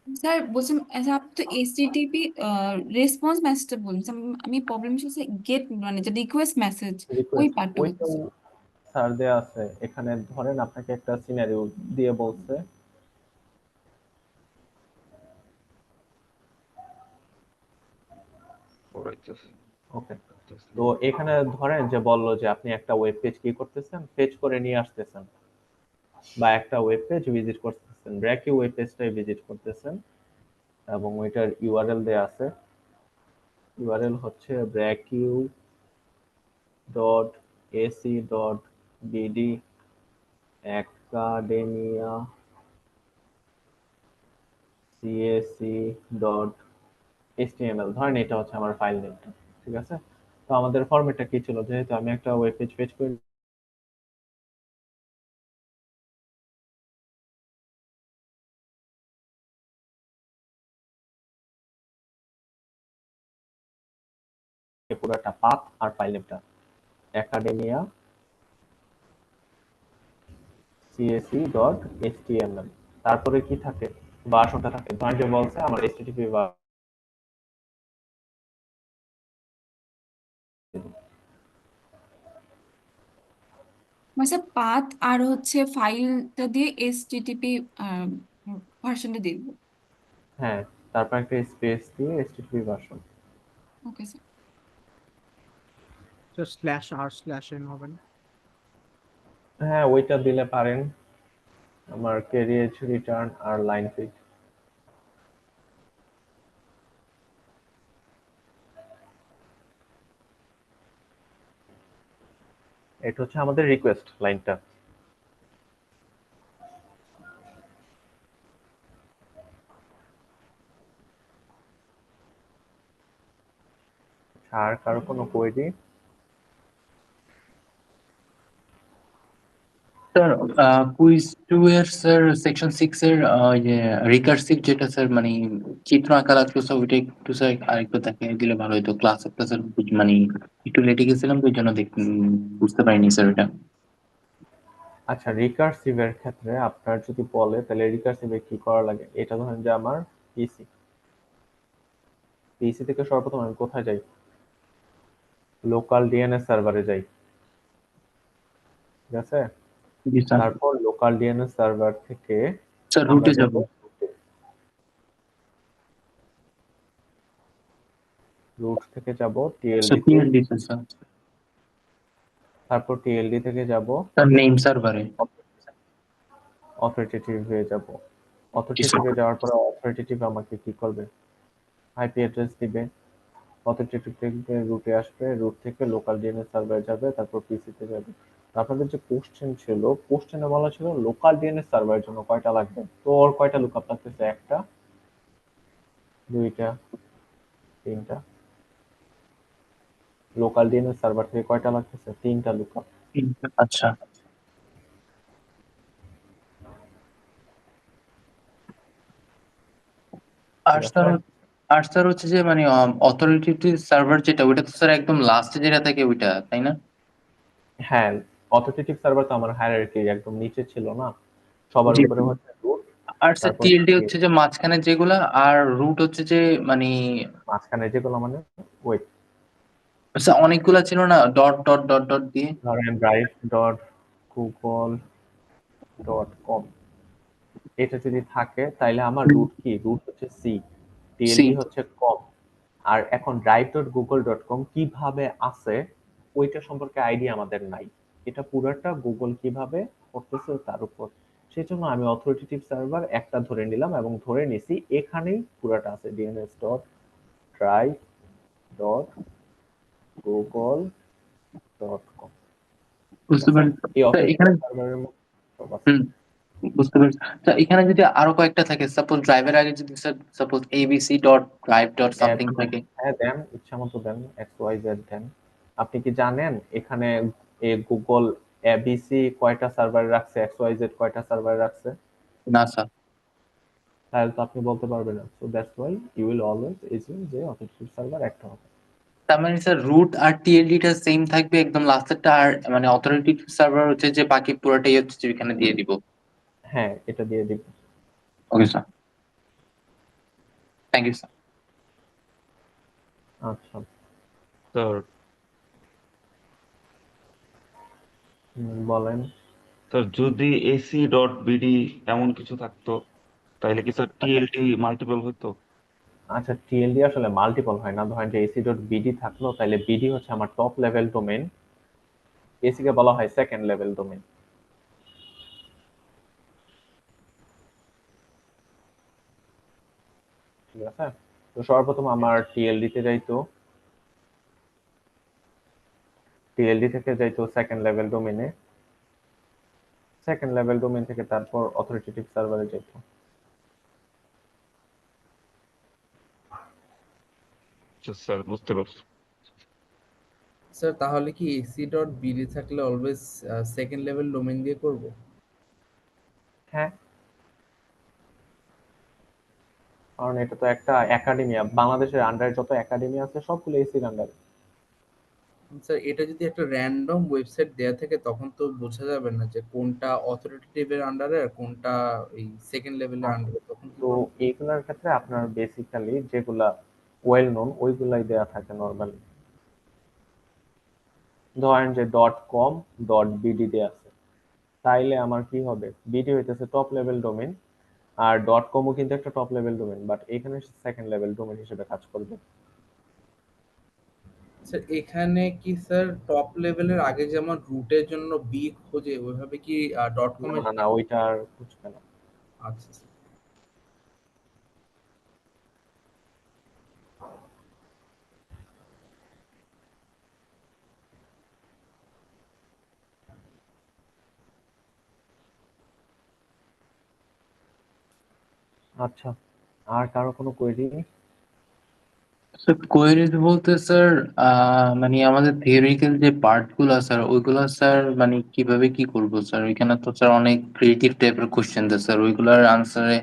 স্যার বলছেন, আচ্ছা আপনি তো HTTP রেসপন্স মেসেজটা বলছেন, আমি প্রবলেম হচ্ছে গেট মানে যে রিকোয়েস্ট মেসেজ ওই রিকোয়েস্ট পার্টটা ওইটাও বলছি। স্যার দেয়া আছে এখানে। ধরেন আপনাকে একটা সিনারিও দিয়ে বলছে, ওকে, তো এখানে ধরেন যে বললো যে আপনি একটা ওয়েব পেজ কি করতেছেন, পেজ করে নিয়ে আসতেছেন, বা একটা ওয়েব পেজ ভিজিট করতেছেন, ব্র্যাক ইউ ওয়েব পেজটাই ভিজিট করতেছেন, এবং ওইটার ইউআরএল দেয়া আছে। ইউআরএল হচ্ছে BRACU dot AC dot BD academia CAC dot HTML. ধরেন এটা হচ্ছে আমার ফাইল নেমটা, ঠিক আছে। তো আমাদের ফরম্যাটটা কি ছিল, যেহেতু আমি একটা ওয়েব পেজ পেজ করে পুরোটা পাথ আর ফাইল নেমটা একাডেমিয়া সিএসি ডট এইচটিএমএল, তারপরে কি থাকে, ভার্সনটা থাকে। ধরেন যে বলছে আমার এইচটিটিপি, স্যার পাথ আর হচ্ছে ফাইলটা দিয়ে HTTP ভার্সনটা দিয়ে দেবো। হ্যাঁ, তারপর একটা স্পেস দিয়ে HTTP version. Okay sir. /r/n হবে না? হ্যাঁ, ওইটা দিলে পারেন। আমার ক্যারিয়েজ রিটার্ন আর লাইন ফিট। এটা হচ্ছে আমাদের রিকোয়েস্ট লাইনটা। আর কারো কোনো কোয়েরি? স্যার কুইজ 2 এর স্যার সেকশন 6 এর রিকার্সিভ যেটা স্যার মানে চিত্র আঁকা লাগতো স্যার ওইটা একটু স্যার আরেকটু দেখিয়ে দিলে ভালো হতো। ক্লাস একটা স্যার মানে একটু লেটে গেছিলাম তো ওই জন্য বুঝতে পারিনি স্যার ওটা। আচ্ছা, রিকার্সিভ এর ক্ষেত্রে আপনার যদি বলে তাহলে রিকার্সিভে কি করা লাগে, এটা ধরেন যে আমার পিসি থেকে সর্বপ্রথম আমি কোথায় যাই, লোকাল ডিএনএস সার্ভারে যাই, ঠিক আছে? জি স্যার। তারপর লোকাল ডিএনএস সার্ভার থেকে স্যার আমরা রুটে যাব যাব। রুট থেকে যাব স্যার টিএলডি তে, টিএলডি স্যার। তারপর টিএলডি থেকে যাব স্যার নেম সার্ভারে। অথরিটেটিভ হয়ে যাব। জি স্যার। অথরিটেটিভে যাওয়ার পরে অথরিটেটিভ আমাকে কি করবে, আইপি অ্যাড্রেস দিবে। অথরিটেটিভ থেকে রুটে আসবে, রুট থেকে লোকাল ডিএনএস সার্ভারে যাবে, তারপর পিসিতে যাবে। তো আপনাদের যে কোশ্চেন ছিল, কোশ্চেনে বলা ছিল লোকাল ডিএনএস সার্ভারের জন্য কয়টা লাগবে, তো ওর কয়টা লুকআপ লাগতেছে, একটা, দুইটা, তিনটা। লোকাল ডিএনএস সার্ভার থেকে কয়টা লাগতেছে, তিনটা লুকআপ। আচ্ছা। আর ঠিক স্যার আছে? আর স্যার হচ্ছে যে মানে অথরিটেটিভ সার্ভার যেটা ওইটা তো স্যার একদম লাস্টে যেটা থাকে ওইটা তাই না? হ্যাঁ, অথরিটেটিভ সার্ভার তো আমার হায়ারার্কি একদম নিচে ছিল না, সবার জি। উপরে হচ্ছে রুট, আর স্যার তারপর টিএলডি হচ্ছে যে মাঝখানে যেগুলা আর রুট হচ্ছে যে মানে মাঝখানে যেগুলো মানে ওয়েট, স্যার অনেকগুলা ছিল না ডট ডট ডট ডট দিয়ে। ধরেন drive.google.com, এটা যদি থাকে তাইলে আমার রুট কি, রুট হচ্ছে সি, সি। টিএলডি হচ্ছে কম। আর এখন drive.google.com কিভাবে আছে ওইটা সম্পর্কে আইডিয়া আমাদের নাই, এটা পুরাটা গুগল কিভাবে করতেছে তার উপর। সেই জন্য আমি অথরিটেটিভ সার্ভার একটা ধরে নিলাম এবং ধরে নিছি এখানেই পুরাটা আছে, dns.drive.google.com। বুঝতে পারছি এই স্যার অথরিটেটিভ এখানে। সার্ভারের মধ্যে সব আছে। হুম, বুঝতে পারছি স্যার। এখানে যদি আরো কয়েকটা থাকে সাপোজ ড্রাইভের আগে যদি sir suppose ABC dot drive dot something থাকে। হ্যাঁ দেন, ইচ্ছা মতো দেন, XYZ দেন। আপনি কি জানেন এখানে গুগল এবিসি কয়টা সার্ভার রাখছে, XYZ কয়টা সার্ভার রাখছে? না স্যার। তাহলে তো আপনি বলতে পারবেন না। So that's why you will always assume যে অথরিটেটিভ সার্ভার একটা হবে। তার মানে স্যার রুট আর টিএলডি টা সেম থাকবে একদম লাস্টেরটা, আর মানে অথরিটেটিভ সার্ভার হচ্ছে যে বাকি পুরোটাই হচ্ছে যে এখানে দিয়ে দিব। হ্যাঁ, এটা দিয়ে দিব। Okay sir, thank you sir. আচ্ছা, স্যার বলেন। স্যার যদি ac.bd এমন কিছু থাকতো তাহলে কি স্যার টিএলটি মাল্টিপল হতো? আচ্ছা, টিএলডি আসলে মাল্টিপল হয় না। ধরেন যে ac.bd থাকলো, তাহলে বিডি হচ্ছে আমার টপ লেভেল ডোমেইন, এসি কে বলা হয় সেকেন্ড লেভেল ডোমেইন। ঠিক আছে? তো সর্বপ্রথম আমার টিএলডি তে যাইতো, টিএলডি থেকে যাইতো সেকেন্ড লেভেল ডোমেইনে, সেকেন্ড লেভেল ডোমেইন থেকে তারপর অথরিটেটিভ সার্ভারে যাইতো। আচ্ছা স্যার, বুঝতে পারছি। স্যার তাহলে কি ac.bd থাকলে অলওয়েজ সেকেন্ড লেভেল ডোমেইন দিয়ে করব? হ্যাঁ, কারণ এটা তো একটা একাডেমিয়া, বাংলাদেশের আন্ডারে যত একাডেমি আছে সবগুলো এসির আন্ডারে। স্যার এটা যদি একটা র্যান্ডম ওয়েবসাইট দেয়া থাকে তখন তো বোঝা যাবে না যে কোনটা অথরিটেটিভের আন্ডারে আর কোনটা এই সেকেন্ড লেভেলের আন্ডারে, তখন কি তো করব? এইগুলোর ক্ষেত্রে আপনার বেসিক্যালি যেগুলা ওয়েল নোন ওইগুলাই দেয়া থাকে নরমালি। ধরেন যে .com .bd দেয়া আছে, তাইলে আমার কি হবে, বিডি হইতেছে টপ লেভেল ডোমেইন, আর ডট কমও কিন্তু একটা টপ লেভেল ডোমেইন, বাট এখানে সেকেন্ড লেভেল ডোমেইন হিসেবে কাজ করবে। স্যার এখানে কি স্যার টপ লেভেলের আগে যেমন রুটের জন্য বি খোঁজে ওইভাবে কি ডট না কমের? না না, ওইটা আর খুঁজবে না। আচ্ছা স্যার। আচ্ছা, আর কারো কোনো কোয়েরি? কোয়েরিজ বলতে স্যার মানে আমাদের থিওরিক্যাল যে পার্ট গুলো স্যার ওইগুলো স্যার মানে কিভাবে কি করব স্যার? ওইখানে তো স্যার অনেক ক্রিয়েটিভ টাইপের কোশ্চেন দেয় স্যার, ওইগুলোর আনসারে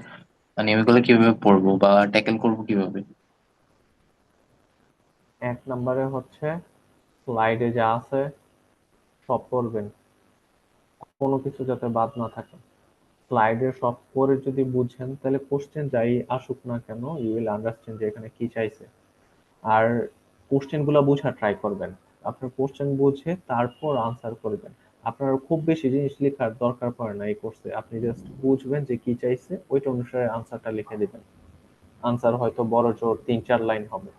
মানে ওইগুলো কিভাবে পড়বো বা ট্যাকেল করবো কিভাবে? 1 নম্বরে হচ্ছে স্লাইডে যা আছে সব করবেন, কোনো কিছু যাতে বাদ না থাকে। স্লাইডে সব করে যদি বুঝেন তাহলে কোশ্চেন যাই আসুক না কেন ইউ উইল আন্ডারস্ট্যান্ড যে এখানে কি চাইছে। আর কোশ্চেন গুলা বোঝা ট্রাই করবেন, আপনার কোশ্চেন বুঝে তারপর আনসার করবেন। আপনার খুব বেশি জিনিস লেখার দরকার পড়ে না এই কোর্সে, আপনি জাস্ট বুঝবেন যে কি চাইছে, ওইটা অনুসারে আনসারটা লিখে দিবেন। আনসার হয়তো বড় জোর 3-4 লাইন হবে।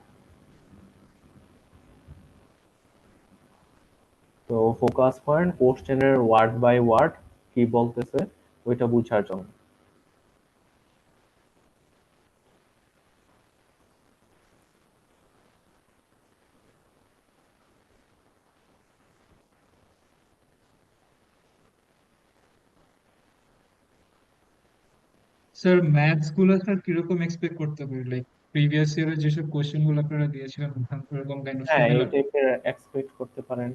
তো ফোকাস করেন কোশ্চেনের ওয়ার্ড বাই ওয়ার্ড কি বলতেছে ওইটা বুঝার জন্য। স্যার ম্যাথস গুলো স্যার কিরকম এক্সপেক্ট করতে পারি, লাইক প্রিভিয়াস ইয়ারের যেসব কোশ্চেন গুলো আপনারা দিয়েছিলেন ওখান এরকম কাইন্ড অফ হ্যাঁ, এই সিমিলার টাইপের এক্সপেক্ট করতে পারেন।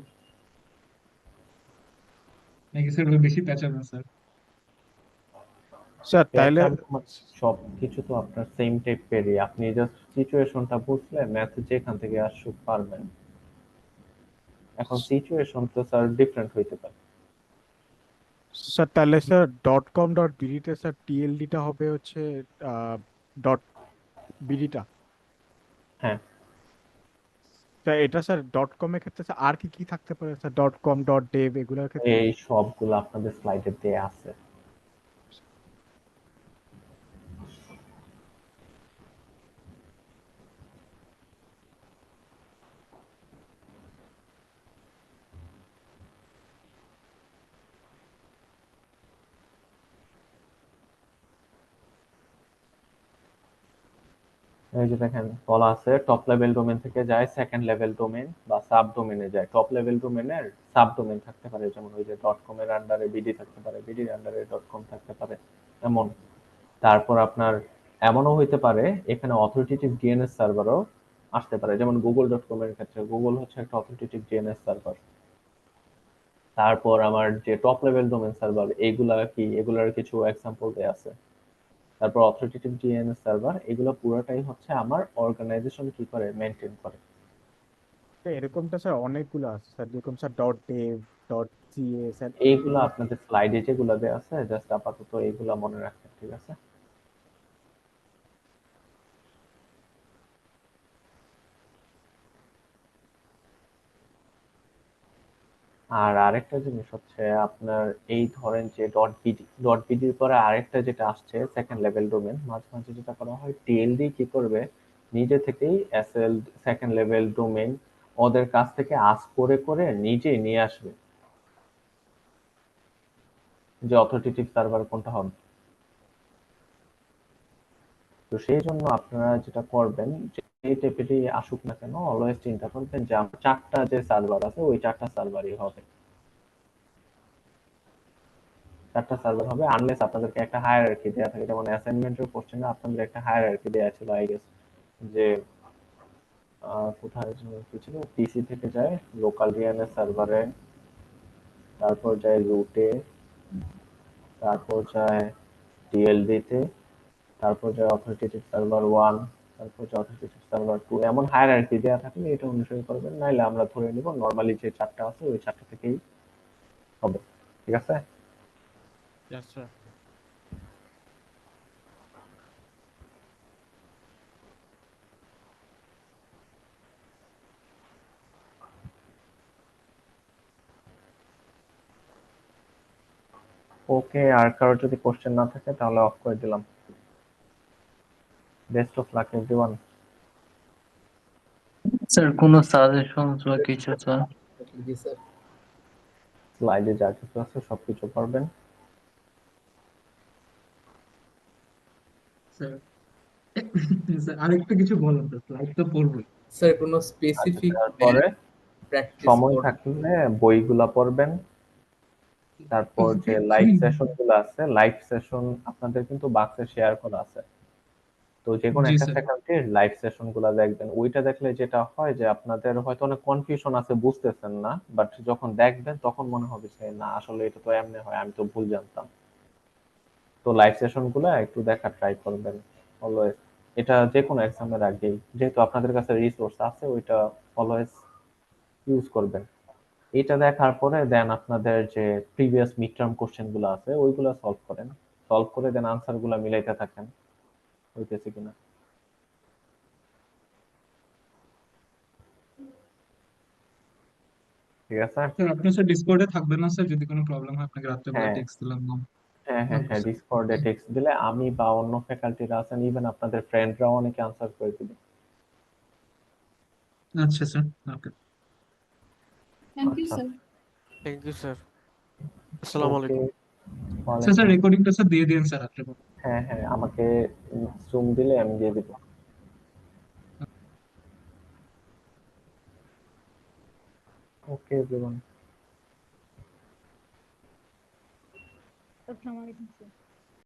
নাকি স্যার বেশি প্যাচাবেন স্যার? স্যার তাইলে সব কিছু তো আপনার সেম টাইপেরই, আপনি জাস্ট সিচুয়েশনটা বুঝলে ম্যাথ যেখান থেকে আসুক পারবেন। এখন সিচুয়েশন তো স্যার ডিফারেন্ট হইতে পারে। স্যার তাহলে স্যার ডট কম ডট বিডিতে স্যার টিএলডিটা হবে হচ্ছে ডট বিডিটা। হ্যাঁ, স্যার এটা স্যার ডট কমের ক্ষেত্রে স্যার আর কি কি থাকতে পারে sir? Dot com dot Dave এগুলোর ক্ষেত্রে এই সবগুলো আপনাদের স্লাইডে দেয়া আছে। এই যে দেখেন বলা আছে টপ লেভেল ডোমেন থেকে যায় সেকেন্ড লেভেল ডোমেন বা সাব ডোমেনে যায়। টপ লেভেল ডোমেনের সাব ডোমেন থাকতে পারে, যেমন ওই যে ডট কম এর আন্ডারে বিডি থাকতে পারে, বিডির আন্ডারে ডট কম থাকতে পারে, এমন। তারপর আপনার এমনও হইতে পারে এখানে অথরিটেটিভ ডিএনএস সার্ভারও আসতে পারে, যেমন গুগল ডট কম এর ক্ষেত্রে গুগল হচ্ছে একটা অথরিটেটিভ ডিএনএস সার্ভার। তারপর আমার যে টপ লেভেল ডোমেন সার্ভার এইগুলা কি, এগুলার কিছু এক্সাম্পল দেয়া আছে। তারপর অথরিটেটিভ ডিএনএস সার্ভার, এগুলো পুরোটাই হচ্ছে আমার অর্গানাইজেশন কি করে মেনটেন করে। এরকমটা স্যার অনেকগুলো আছে স্যার, যেরকম sir dot Dave dot CA sir এইগুলো আপনাদের স্লাইডে যেগুলো দেয়া আছে জাস্ট আপাতত এইগুলা মনে রাখবেন, ঠিক আছে? আর আরেকটা জিনিস হচ্ছে আপনার এই ধরেন যে ডট বিডির পরে আরেকটা যেটা আসছে সেকেন্ড লেভেল ডোমেন, মাঝে মাঝে যেটা করা হয় টিএলডি কি করবে নিজে থেকেই এসএল সেকেন্ড লেভেল ডোমেন ওদের কাছ থেকে আস্ক করে করে নিজে নিয়ে আসবে যে অথরিটেটিভ সার্ভার কোনটা হবে। তো সেই জন্য আপনারা যেটা করবেন যে এই টাইপেরই আসুক না কেন অলওয়েজ চিন্তা করবেন যে আমার 4টা যে সার্ভার আছে ওই 4টা সার্ভারই হবে, 4টা সার্ভার হবে, আনলেস আপনাদেরকে একটা হায়ারার্কি দেয়া থাকে। যেমন অ্যাসাইনমেন্টের কোশ্চেনে আপনাদের একটা হায়ারার্কি দেয়া ছিল আই গেস, যে কোথায় যেন কি ছিল, পিসি থেকে যায় লোকাল ডিএনএস সার্ভারে, তারপর যায় রুটে, তারপর যায় টিএলডি তে, তারপর যায় অথরিটেটিভ সার্ভার 1, তারপর যায় অথরিটেটিভ সার্ভার 2, এমন হায়ারার্কি দেয়া থাকলে এটা অনুসরণ করবেন, নাইলে আমরা ধরে নিব নরমালি যে 4টা আছে ওই 4টা থেকেই হবে, ঠিক আছে? Yes, sir. ওকে, আর কারোর যদি কোশ্চেন না থাকে তাহলে অফ করে দিলাম। Best of luck everyone. Sir কোনো সাজেশন বা কিছু স্যার? জি স্যার। স্লাইডে যা কিছু আছে সবকিছু পারবেন। স্যার স্যার আরেকটা কিছু বলেন, তো স্লাইড তো পড়বই। স্যার কোনো আচ্ছা, স্পেসিফিক তারপরে প্র্যাকটিস সময় থাকলে বইগুলা পড়বেন। তারপর যে লাইভ সেশন গুলো আছে, লাইভ সেশন আপনাদের কিন্তু বাক্সে শেয়ার করা আছে। তো যে কোনো জি একটা স্যার। ফ্যাকাল্টির লাইভ সেশন গুলা দেখবেন। ওইটা দেখলে যেটা হয় যে আপনাদের হয়তো অনেক কনফিউশন আছে, বুঝতেছেন না, বাট যখন দেখবেন তখন মনে হবে যে না আসলে এটা তো এমনি হয়, আমি তো ভুল জানতাম। তো লাইভ সেশন গুলা একটু দেখা ট্রাই করবেন অলওয়েজ। এটা যে কোনো এক্সামের আগেই, যেহেতু আপনাদের কাছে রিসোর্স আছে, ওইটা অলওয়েজ ইউজ করবেন। এটা দেখার পরে দেন আপনাদের যে প্রিভিয়াস মিড টার্ম কোশ্চেন গুলো আছে ওইগুলো সলভ করেন। সলভ করে দেন আনসার গুলা মিলাইতে থাকেন হইতেছে কিনা। ঠিক আছে। স্যার আপনি স্যার ডিসকর্ডে থাকবেন না স্যার? যদি কোনো প্রবলেম হয় আপনাকে রাত্রেবেলা হ্যাঁ টেক্সট দিলাম না। হ্যাঁ হ্যাঁ ওকে হ্যাঁ, স্যার। ডিসকর্ডে টেক্সট দিলে আমি বা অন্য ফ্যাকাল্টিরা আছেন, ইভেন আপনাদের ফ্রেন্ডরাও অনেকে আনসার করে দিবে। আচ্ছা স্যার, ওকে। থ্যাংক ইউ আচ্ছা, স্যার। Thank you sir. আসসালামু ওকে, আলাইকুম। স্যার ওয়ালাইকুম স্যার আসসালাম। রেকর্ডিংটা স্যার দিয়ে দিন স্যার রাত্রেবেলা। হ্যাঁ হ্যাঁ, আমাকে জুম দিলে আমি দিয়ে দিব। ওকে এভরিওয়ান। আসসালামু আলাইকুম স্যার।